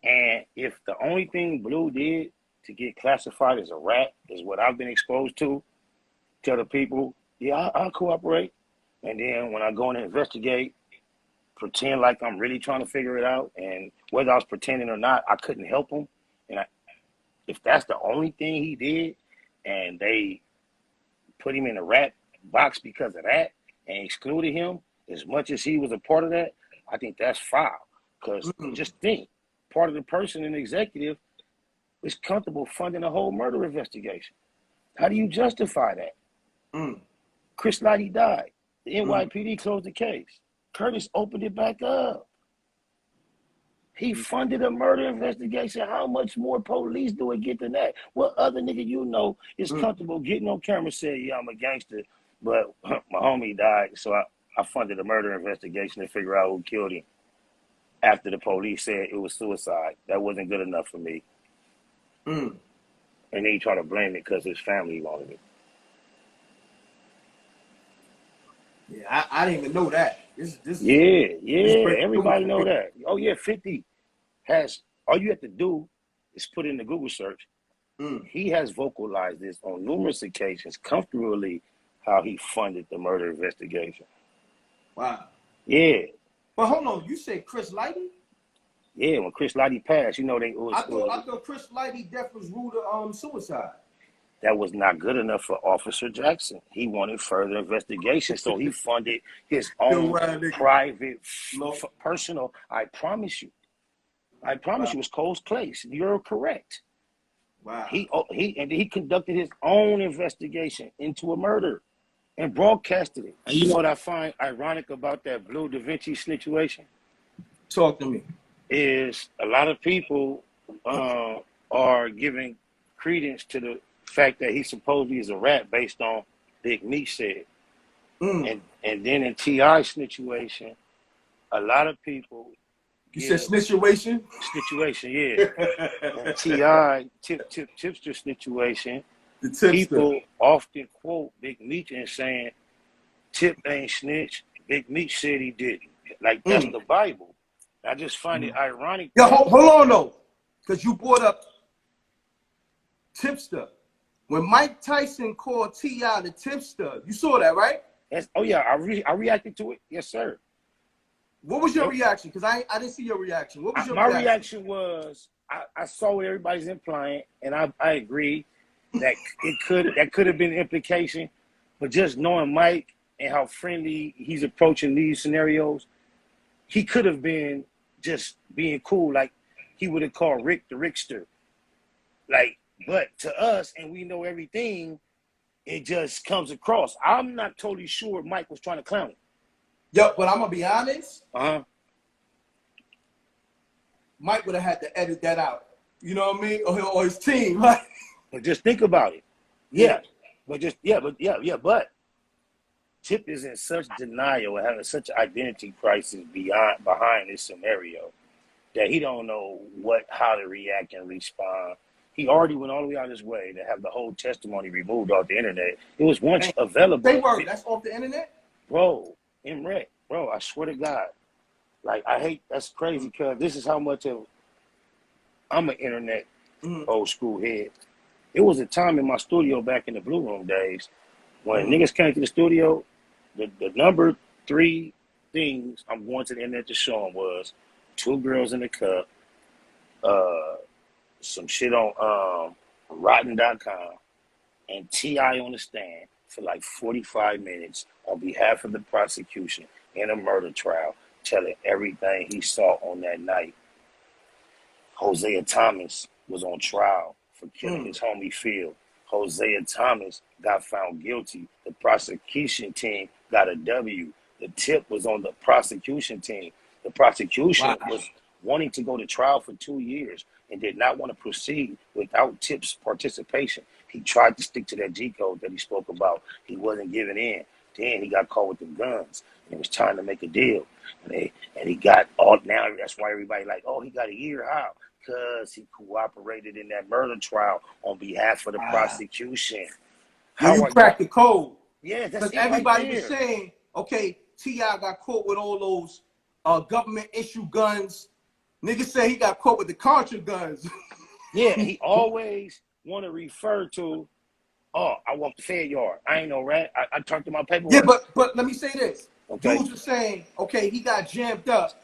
And if the only thing Blue did to get classified as a rat is what I've been exposed to, tell the people, yeah, I'll cooperate. And then when I go in and investigate, pretend like I'm really trying to figure it out. And whether I was pretending or not, I couldn't help him. And if that's the only thing he did, and they put him in a rat box because of that and excluded him as much as he was a part of that, I think that's foul. Because just think, part of the person in the executive is comfortable funding a whole murder investigation. How do you justify that? Chris Lighty died. The NYPD closed the case. Curtis opened it back up. He funded a murder investigation. How much more police do it get than that? What other nigga you know is comfortable getting on camera and saying, yeah, I'm a gangster, but my homie died, so I funded a murder investigation to figure out who killed him after the police said it was suicide. That wasn't good enough for me. And then he tried to blame it because his family wanted it. Yeah, I didn't even know that. Everybody know that. Oh yeah, 50 has, all you have to do is put in the Google search. He has vocalized this on numerous occasions, comfortably, how he funded the murder investigation. Wow. Yeah. But hold on, you said Chris Lighty? Yeah, when Chris Lighty passed, you know I thought Chris Lighty death was ruled suicide. That was not good enough for Officer Jackson. He wanted further investigation, so he funded his own private, personal. I promise you, it's Cole's place. You're correct. Wow. He conducted his own investigation into a murder and broadcasted it. And you know what I find ironic about that Bleu Davinci situation? Talk to me. Is a lot of people are giving credence to the fact that he supposedly is a rat based on Big Meech said. And then in T.I.'s situation, a lot of people... You said situation? Situation, yeah. In T.I. tipster situation, people often quote Big Meech and saying, Tip ain't snitch, Big Meech said he didn't. Like, that's the Bible. I just find it ironic. Yeah, hold on, though. Because you brought up tipster. When Mike Tyson called T.I. the tipster, you saw that, right? Oh, yeah, I reacted to it. Yes, sir. What was your reaction? Because I didn't see your reaction. What was your reaction? My reaction was, I saw what everybody's implying, and I agree that that could have been an implication, but just knowing Mike and how friendly he's approaching these scenarios, he could have been just being cool, like he would have called Rick the Rickster. Like, but to us, and we know everything, it just comes across. I'm not totally sure Mike was trying to clown him. Yo, but I'm gonna be honest. Uh-huh. Mike would have had to edit that out. You know what I mean? Or his team, right? But just think about it. Yeah. But Tip is in such denial and having such identity crisis behind this scenario that he don't know how to react and respond. He already went all the way out his way to have the whole testimony removed off the internet. It was once available. They were. That's off the internet? Bro, M.Reck, bro, I swear to God. Like, that's crazy because this is how much of I'm an internet old school head. It was a time in my studio back in the Blue Room days when niggas came to the studio, the number 3 things I'm going to the internet to show them was 2 girls in the cup, some shit on rotten.com, and T.I. on the stand for like 45 minutes on behalf of the prosecution in a murder trial, telling everything he saw on that night. Hosea Thomas was on trial for killing his homie Phil. Hosea Thomas got found guilty. The prosecution team got a W. The tip was on the prosecution team. The prosecution was wanting to go to trial for 2 years and did not want to proceed without Tip's participation. He tried to stick to that G code that he spoke about. He wasn't giving in. Then he got caught with the guns. And it was time to make a deal. And he got all, now that's why everybody like, oh, he got a year out because he cooperated in that murder trial on behalf of the prosecution. How you cracked the code. Yeah, that's because everybody was saying, okay, T.I. got caught with all those government issue guns. Niggas say he got caught with the Contra guns. Yeah, he always want to refer to, oh, I walked the Fed yard. I ain't no rat. I turned to my paperwork. Yeah, but let me say this. Okay. Dudes were saying, okay, he got jammed up,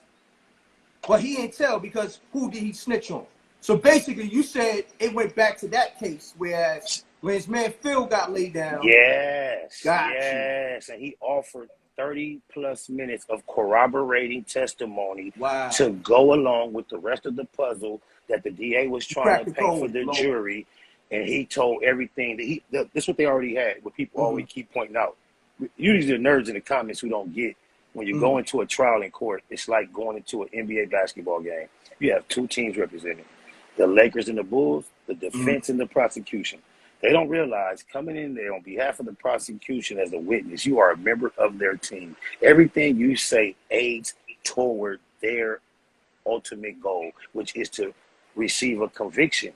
but he didn't tell because who did he snitch on? So basically, you said it went back to that case, whereas when his man Phil got laid down. Yes. Got yes. And he offered 30 plus minutes of corroborating testimony to go along with the rest of the puzzle that the DA was trying to paint for the jury. And he told everything that this is what they already had, what people always keep pointing out. Usually the nerds in the comments who don't get when you go into a trial in court, it's like going into an NBA basketball game. You have 2 teams represented, the Lakers and the Bulls, the defense and the prosecution. They don't realize coming in there on behalf of the prosecution as a witness, you are a member of their team. Everything you say aids toward their ultimate goal, which is to receive a conviction.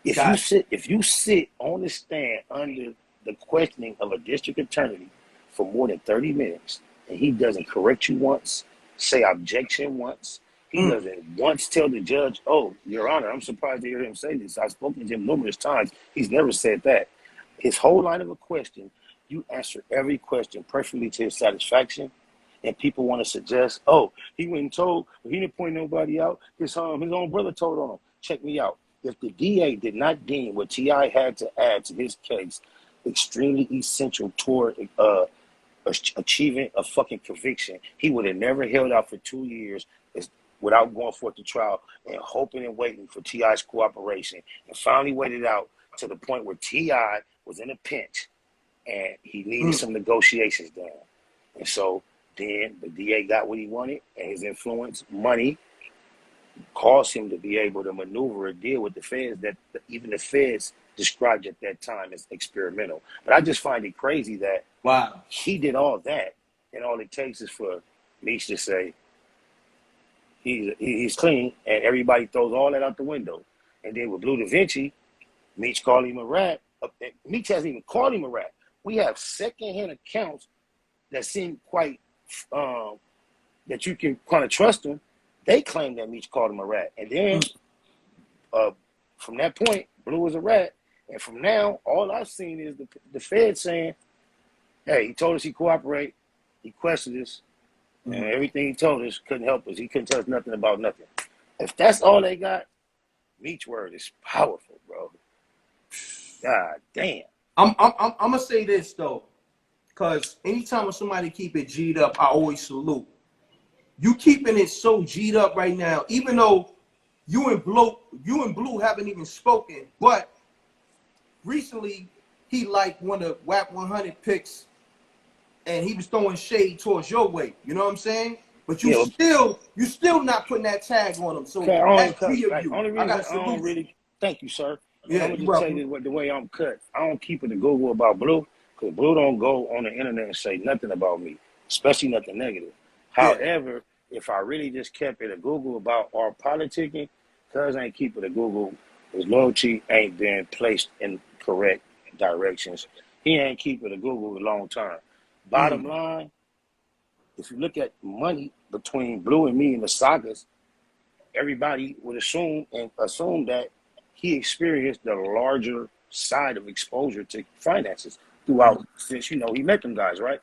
If you sit on the stand under the questioning of a district attorney for more than 30 minutes, and he doesn't correct you once, say objection once, he doesn't once tell the judge, oh, Your Honor, I'm surprised to hear him say this. I've spoken to him numerous times. He's never said that. His whole line of a question, you answer every question perfectly to his satisfaction, and people want to suggest, oh, he went and told, he didn't point nobody out. His own brother told on him. Check me out. If the DA did not deem what T.I. had to add to his case extremely essential toward achieving a fucking conviction, he would have never held out for 2 years without going forth to trial and hoping and waiting for T.I.'s cooperation, and finally waited out to the point where T.I. was in a pinch and he needed some negotiations done. And so then the DA got what he wanted, and his influence, money, caused him to be able to maneuver a deal with the feds that even the feds described at that time as experimental. But I just find it crazy that he did all that, and all it takes is for Meech to say he's clean, and everybody throws all that out the window. And then with Bleu Davinci, Meech called him a rat. Meech hasn't even called him a rat. We have secondhand accounts that seem quite that you can kind of trust him. They claim that Meech called him a rat. And then from that point, Blue was a rat. And from now, all I've seen is the Fed saying, hey, he told us he cooperate. He questioned us. And everything he told us couldn't help us. He couldn't tell us nothing about nothing. If that's all they got, Meech word is powerful, bro. God damn. I'm gonna say this though, because anytime when somebody keep it G'd up, I always salute. You keeping it so G'd up right now, even though you and Blue haven't even spoken, but recently he liked one of Wack 100 picks, and he was throwing shade towards your way. You know what I'm saying? But you still not putting that tag on him. So that's G of you. Only I reason gotta I salute don't you. really thank you, sir. Yeah, I'm gonna you're just tell welcome. you the way I'm cut. I don't keep it to Google about Blue, because Blue don't go on the internet and say nothing about me, especially nothing negative. Yeah. However, if I really just kept it a Google about our politicking, cuz ain't keep it a Google, his loyalty ain't been placed in correct directions. He ain't keep it a Google a long time. Bottom line, if you look at money between Blue and me in the sagas, everybody would assume that he experienced the larger side of exposure to finances throughout since he met them guys, right?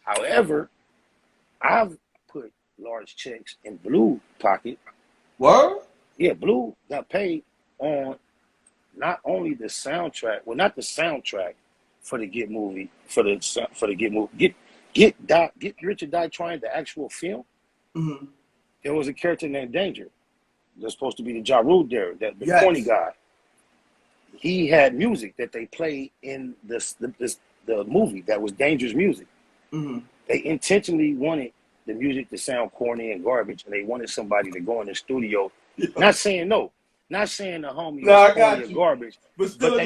However, I've put large checks in Blue pocket. Word? Yeah, Blue got paid on not only the soundtrack, well, not the soundtrack for the Get movie, for the Get movie, Get Richard Die Trying, the actual film. There was a character named Danger. That's supposed to be the Ja Rule there, the corny guy. He had music that they played in the movie that was Danger's music. They intentionally wanted the music to sound corny and garbage, and they wanted somebody to go in the studio. Not saying the homie was corny or garbage, but still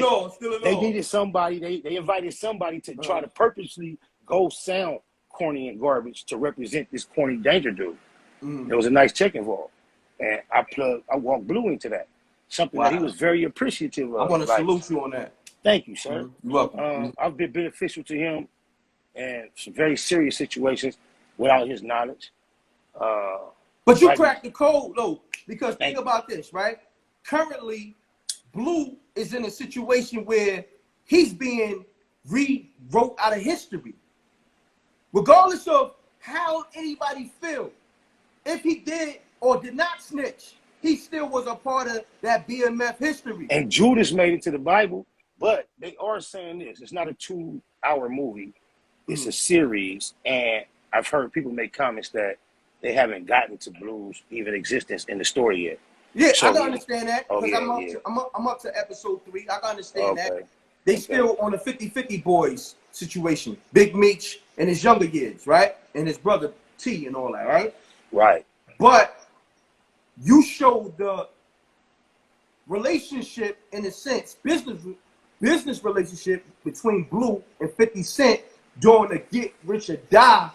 they needed somebody. They invited somebody to try to purposely go sound corny and garbage to represent this corny Danger dude. There was a nice check involved, and I walked Blue into that. Something that he was very appreciative of. I want to salute you on that. Thank you, sir. You're welcome. I've been beneficial to him in some very serious situations without his knowledge. But you cracked the code, though, because think about this, right? Currently, Blue is in a situation where he's being rewrote out of history. Regardless of how anybody feels, if he did or did not snitch, he still was a part of that BMF history. And Judas made it to the Bible, but they are saying this. It's not a 2-hour movie. It's a series, and I've heard people make comments that they haven't gotten to Blue's even existence in the story yet. Yeah, so, I can understand that, because I'm up to episode 3. I can understand that. They still on the 50-50 boys situation. Big Meech in his younger years, right? And his brother T and all that, right? Right. But you showed the relationship, in a sense, business relationship between Blue and 50 Cent during the Get Rich or Die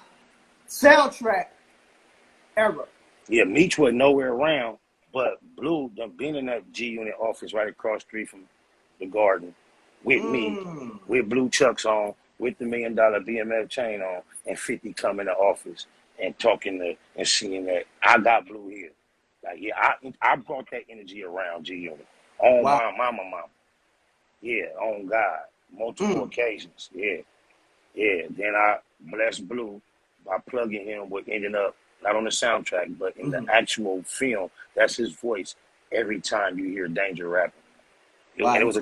soundtrack era. Yeah, Meech was nowhere around, but Blue done been in that G-Unit office right across the street from the Garden with me, with blue chucks on, with the $1 million BMF chain on, and 50 come in the office and talking and seeing that I got Blue here. Like, yeah, I brought that energy around G-Unit. On my mama. Yeah, on God. Multiple occasions. Yeah. Then I blessed Blue by plugging him with ending up not on the soundtrack, but in the actual film. That's his voice every time you hear Danger rapping. And it was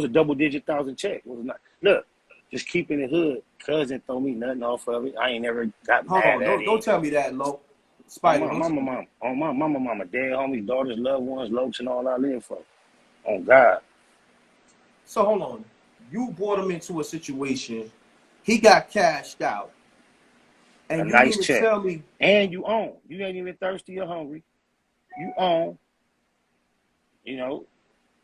a double-digit thousand check. It was not, look, just keeping it hood. Cousin throw me nothing off of it. I ain't never got mad at it. Don't tell me that, Lo. Spider. On my mama, dad, homies, daughters, loved ones, lokes, and all I live for. On God. So hold on. You brought him into a situation. He got cashed out. And a you nice didn't check. Tell me. And you own. You ain't even thirsty or hungry. You own. You know,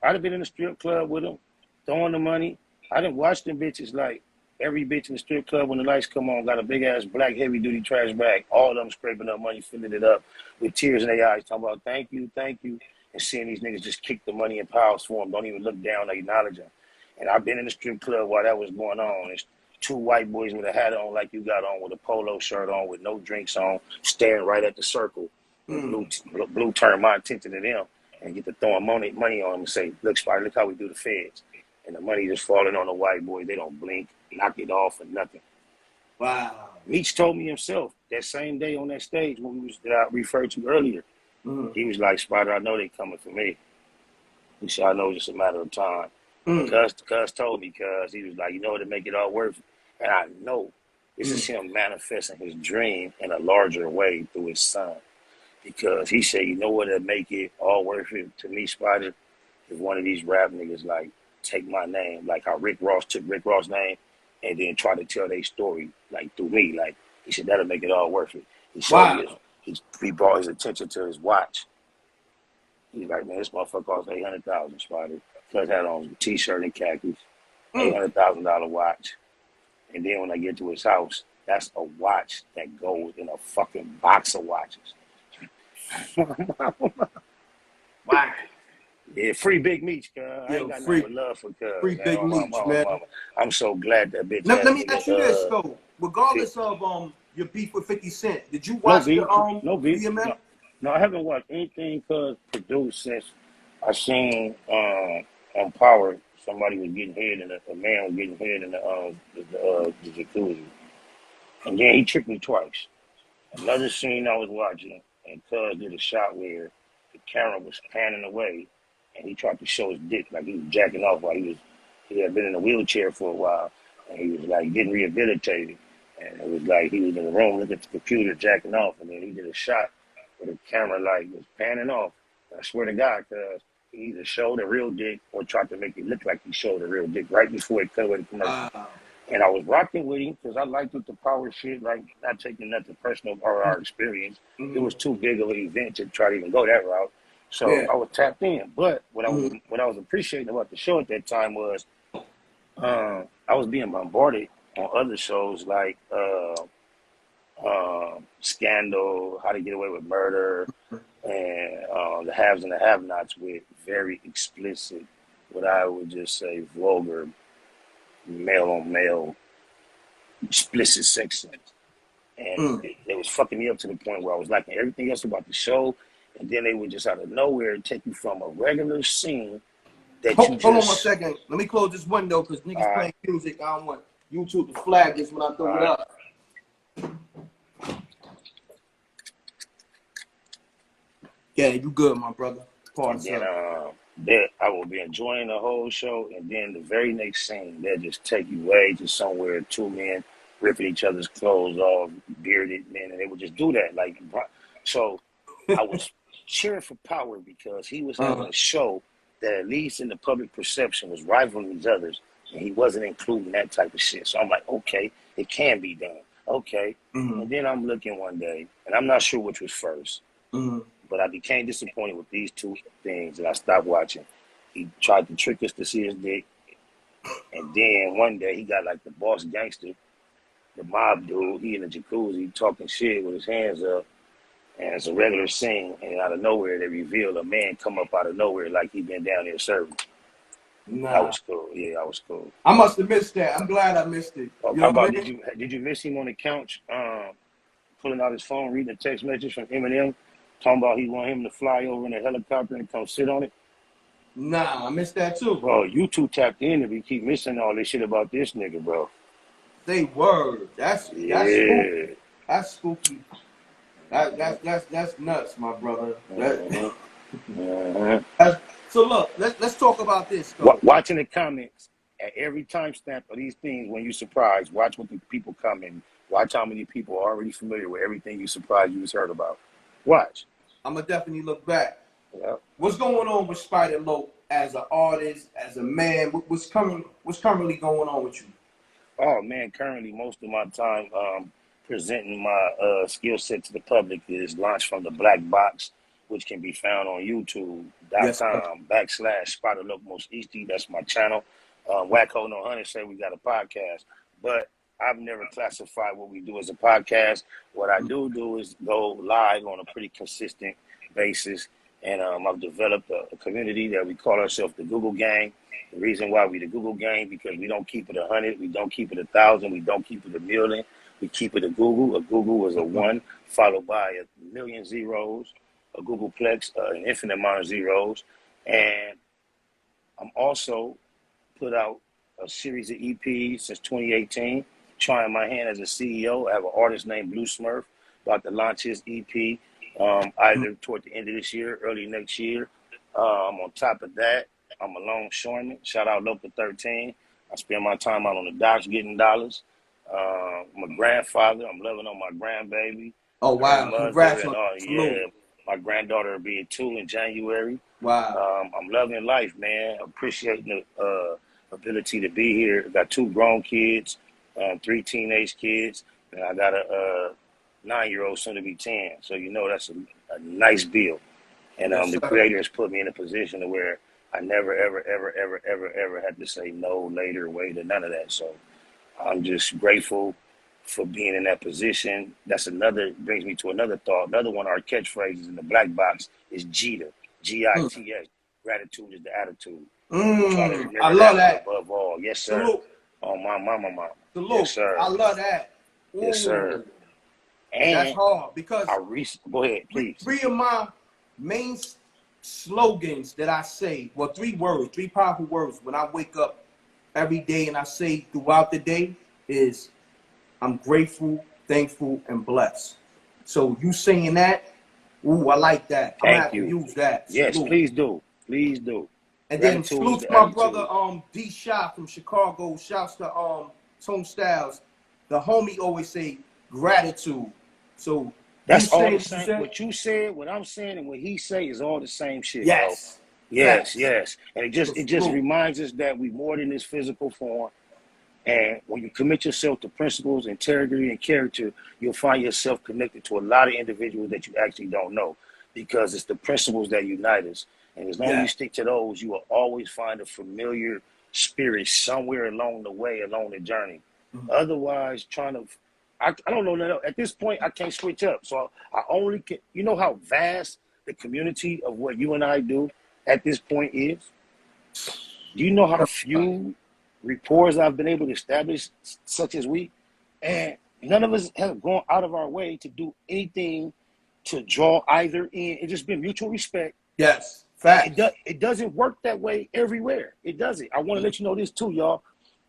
I'd have been in the strip club with him, throwing the money. I didn't watch them bitches like every bitch in the strip club when the lights come on got a big ass black heavy duty trash bag. All of them scraping up money, filling it up with tears in their eyes, talking about thank you, and seeing these niggas just kick the money in piles for them, don't even look down, or acknowledge them. And I've been in the strip club while that was going on. It's 2 white boys with a hat on like you got on, with a polo shirt on, with no drinks on, staring right at the circle. Blue turned my attention to them and get to throwing money on them and say, look, Spider, look how we do the feds. And the money just falling on the white boy. They don't blink, knock it off or nothing. Wow. Meech told me himself that same day on that stage when that I referred to earlier. He was like, Spider, I know they coming for me. He said, I know it's just a matter of time. Cuz told me, cuz he was like, you know, to make it all worth it. And I know this is him manifesting his dream in a larger way through his son. Because he said, you know what'll make it all worth it to me, Spider? If one of these rap niggas like take my name, like how Rick Ross took Rick Ross' name and then try to tell their story like through me. Like he said, that'll make it all worth it. He showed me he brought his attention to his watch. He's like, man, this motherfucker cost $800,000, Spider. Cuz had on a t-shirt and khakis, $800,000 watch. And then when I get to his house, that's a watch that goes in a fucking box of watches. Wow. Yeah, free Big Meech, cuz. I ain't got nothing but love for cuz. Free Big Meech, man. I'm so glad that bitch. Let me ask you this though. Regardless of your beef with 50 Cent, did you watch the BMF? No, I haven't watched anything cuz produced since I seen on Power somebody was getting head in a man was getting head in the jacuzzi. And then he tricked me twice. Another scene I was watching and cuz did a shot where the camera was panning away and he tried to show his dick like he was jacking off while he had been in a wheelchair for a while and he was like getting rehabilitated. And it was like he was in the room looking at the computer jacking off and then he did a shot where the camera like was panning off. I swear to God, cuz he either showed a real dick or tried to make it look like he showed a real dick right before it cut away the commercial. And I was rocking with him because I liked with the power shit, like not taking nothing personal or our experience. It was too big of an event to try to even go that route. So I was tapped in. But what I was appreciating about the show at that time was I was being bombarded on other shows like Scandal, How to Get Away with Murder, and The Haves and the Have-Nots with very explicit, what I would just say, vulgar, male-on-male, explicit sex scenes. And it was fucking me up to the point where I was liking everything else about the show, and then they would just out of nowhere take you from a regular scene that Hold on 1 second. Let me close this window because niggas playing music. I don't want YouTube to flag this when I throw it up. Yeah, you good, my brother. Pardon, and then I will be enjoying the whole show, and then the very next scene, they'll just take you way to somewhere, two men ripping each other's clothes off, bearded men, and they would just do that. Like, so I was cheering for Power because he was having a show that, at least in the public perception, was rivaling these others, and he wasn't including that type of shit. So I'm like, okay, it can be done. Okay. And then I'm looking one day, and I'm not sure which was first. But I became disappointed with these two things, and I stopped watching. He tried to trick us to see his dick, and then one day he got like the boss gangster, the mob dude. He in the jacuzzi talking shit with his hands up, and it's a regular scene. And out of nowhere, they reveal a man come up out of nowhere like he been down there serving. That was cool. Yeah, that was cool. I must have missed that. I'm glad I missed it. How about did you miss him on the couch, pulling out his phone, reading a text message from Eminem? Talking about he want him to fly over in a helicopter and come sit on it. Nah, I missed that too. Bro, you two tapped in and we keep missing all this shit about this nigga, bro. They word. That's spooky. That's spooky. That's nuts, my brother. So look, let's talk about this. Watching the comments at every timestamp of these things when you surprised, watch what the people comment. Watch how many people are already familiar with everything you surprised you just heard about. Watch. I'm gonna definitely look back. Yep. What's going on with Spider Loc as an artist, as a man? What's currently going on with you? Oh man, currently most of my time presenting my skill set to the public is launched from the Black Box, which can be found on YouTube.com /Spider Loc Most Easty. That's my channel. Wack G00NS say we got a podcast, but I've never classified what we do as a podcast. What I do is go live on a pretty consistent basis. And I've developed a community that we call ourselves the Google Gang. The reason why we the Google Gang, because we don't keep it 100, we don't keep it 1,000, we don't keep it 1,000,000. We keep it a Google. A Google is a 1 followed by 1,000,000 zeros, a Googleplex, an infinite amount of zeros. And I'm also put out a series of EPs since 2018. trying my hand as a CEO. I have an artist named Blue Smurf about to launch his EP either toward the end of this year, early next year. On top of that, I'm a longshoreman. Shout out Local 13. I spend my time out on the docks getting dollars. I'm a grandfather. I'm loving on my grandbaby. Oh, wow. Grandmother, Congrats and on yeah, my granddaughter will be 2 in January. Wow. I'm loving life, man. Appreciating the ability to be here. I got 2 grown kids, 3 teenage kids, and I got a 9-year-old soon to be 10. So you know that's a nice bill. And Yes, the sir. Creator has put me in a position to where I never, ever had to say no, later, wait, or none of that. So I'm just grateful for being in that position. Brings me to another thought. Another one of our catchphrases in the black box is GITA, G-I-T-A. Gratitude is the attitude. Try to remember I love that. above all. Yes, sir. Salute. On my mama. Salute. Yes, sir. I love that. Ooh. Yes, sir. That's And hard because go ahead, please. 3 of my main slogans that I say, well, 3 words, 3 powerful words when I wake up every day and I say throughout the day is I'm grateful, thankful, and blessed. So you saying that, ooh, I like that. I'm gonna have to use that. Yes, Salute. please do. Please do. And then Gratitude salute is to the my attitude. brother D Shot from Chicago. Shouts to Tone Styles. The homie always say gratitude. So That's you all say the same. What you said, what I'm saying, and what he say is all the same shit. yes. Bro. Yes, Facts. yes. And it just reminds us that we more than this physical form. And when you commit yourself to principles, integrity, and character, you'll find yourself connected to a lot of individuals that you actually don't know, because it's the principles that unite us. And as long as you stick to those, you will always find a familiar spirit somewhere along the way, along the journey. Otherwise, I don't know. At this point, I can't switch up. So I only can, you know how vast the community of what you and I do at this point is? Do you know how few rapports I've been able to establish, such as we? And none of us have gone out of our way to do anything to draw either in. It's just been mutual respect. Yes. Facts. It doesn't work that way everywhere. It doesn't. I want to let you know this too, y'all,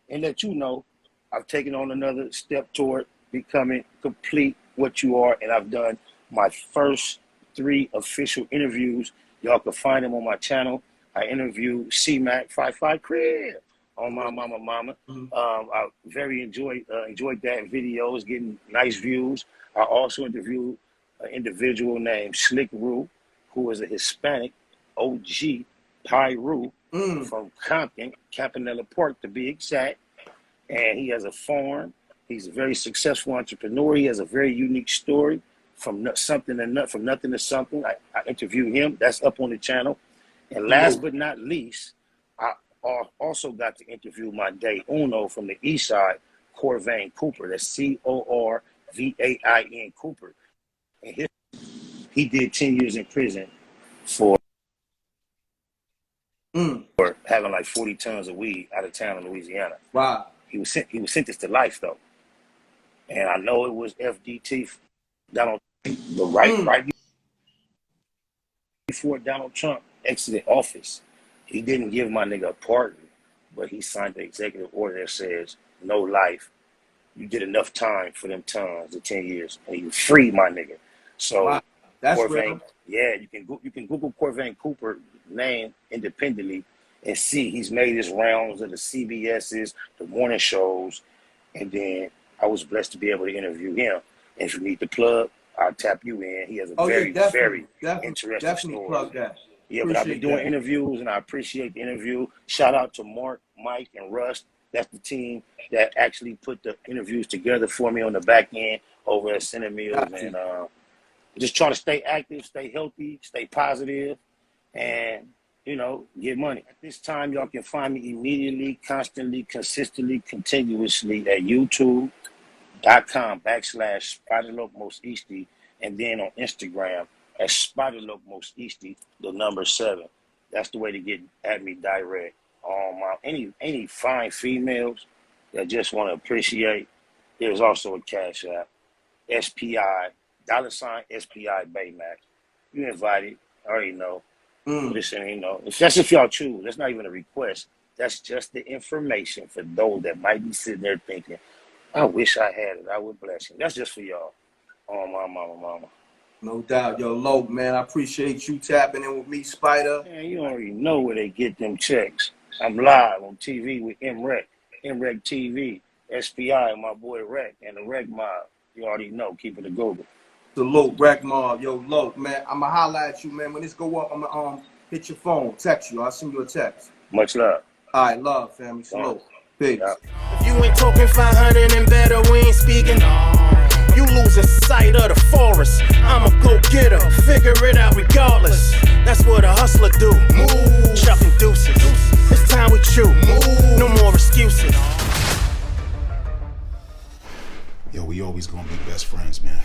and let you know I've taken on another step toward becoming complete what you are, and I've done my first 3 official interviews. Y'all can find them on my channel. I interviewed C-Mac 55 Crib on my mama. I very enjoyed that video. It's getting nice views. I also interviewed an individual named Slick Rue, who is a Hispanic OG Pyru from Compton, Campanella Park to be exact. And he has a farm. He's a very successful entrepreneur. He has a very unique story from nothing to something. I interviewed him. That's up on the channel. And last but not least, I also got to interview my day uno from the east side, Corvain Cooper. That's Corvain Cooper. And he did 10 years in prison for having like 40 tons of weed out of town in Louisiana. Wow. He was sentenced to life though. And I know it was FDT, Donald, but right before Donald Trump exited office, he didn't give my nigga a pardon, but he signed the executive order that says no life. You did enough time for them tons, the 10 years, and you freed my nigga. So wow. That's Corvain, real. yeah, you can Google Corvain Cooper name independently and see he's made his rounds of the CBS's, the morning shows, and then I was blessed to be able to interview him. And if you need the plug, I'll tap you in. He has a very interesting story. Plug that. Yeah, but I've been doing interviews, and I appreciate the interview. Shout out to Mark, Mike, and Russ. That's the team that actually put the interviews together for me on the back end over at Center Mills. And just trying to stay active, stay healthy, stay positive, and, you know, get money. At this time, y'all can find me immediately, constantly, consistently, continuously at youtube.com/SpiderLokeMostEasty, and then on Instagram at SpiderLokeMostEasty, the number 7. That's the way to get at me direct. Any fine females that just want to appreciate, there's also a cash app, SPI, $SPI Baymax. You invited, I already know. Listen, you know, that's if y'all choose. That's not even a request. That's just the information for those that might be sitting there thinking, I wish I had it. I would bless him. That's just for y'all. Oh, my mama. No doubt. Yo, Loke, man, I appreciate you tapping in with me, Spider. Man, you already know where they get them checks. I'm live on TV with M.Reck, MRecktv, SPI, my boy Wright, and the Wreck Mob. You already know. Keep it a Google. Salute, Wreck Mob. Yo, Loke, man, I'ma holler at you, man. When this go up, I'ma hit your phone, text you. I'll send you a text. Much love. All right, love, family. Salute. Peace. Yeah. If you ain't talking 500 and better, we ain't speaking. You losing sight of the forest. I'm a go-getter, figure it out regardless. That's what a hustler do. Move, chucking deuces. It's time we chew. Move, no more excuses. Yo, we always gonna be best friends, man.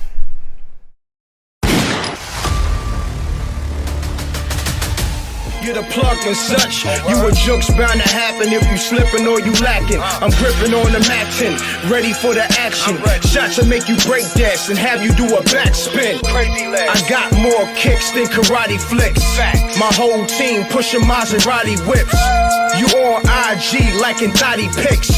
Get a plug and such. You a joke's bound to happen if you slipping or you lacking. I'm gripping on the matching, ready for the action. Shots to make you break dance and have you do a backspin. I got more kicks than karate flicks. My whole team pushing Maserati whips. You on IG liking thotty pics.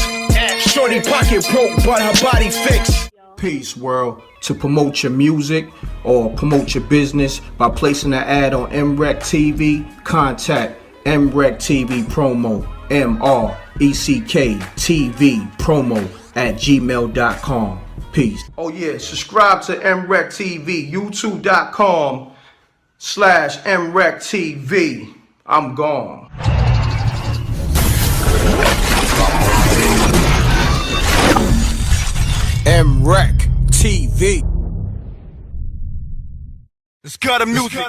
Shorty pocket broke, but her body fixed. Peace, world. To promote your music or promote your business by placing an ad on MRecktv, contact mrecktvpromo, mrecktvpromo at gmail.com. Peace. Oh yeah, subscribe to MRecktv, youtube.com/MRecktv. I'm gone. MRecktv. It's got a music.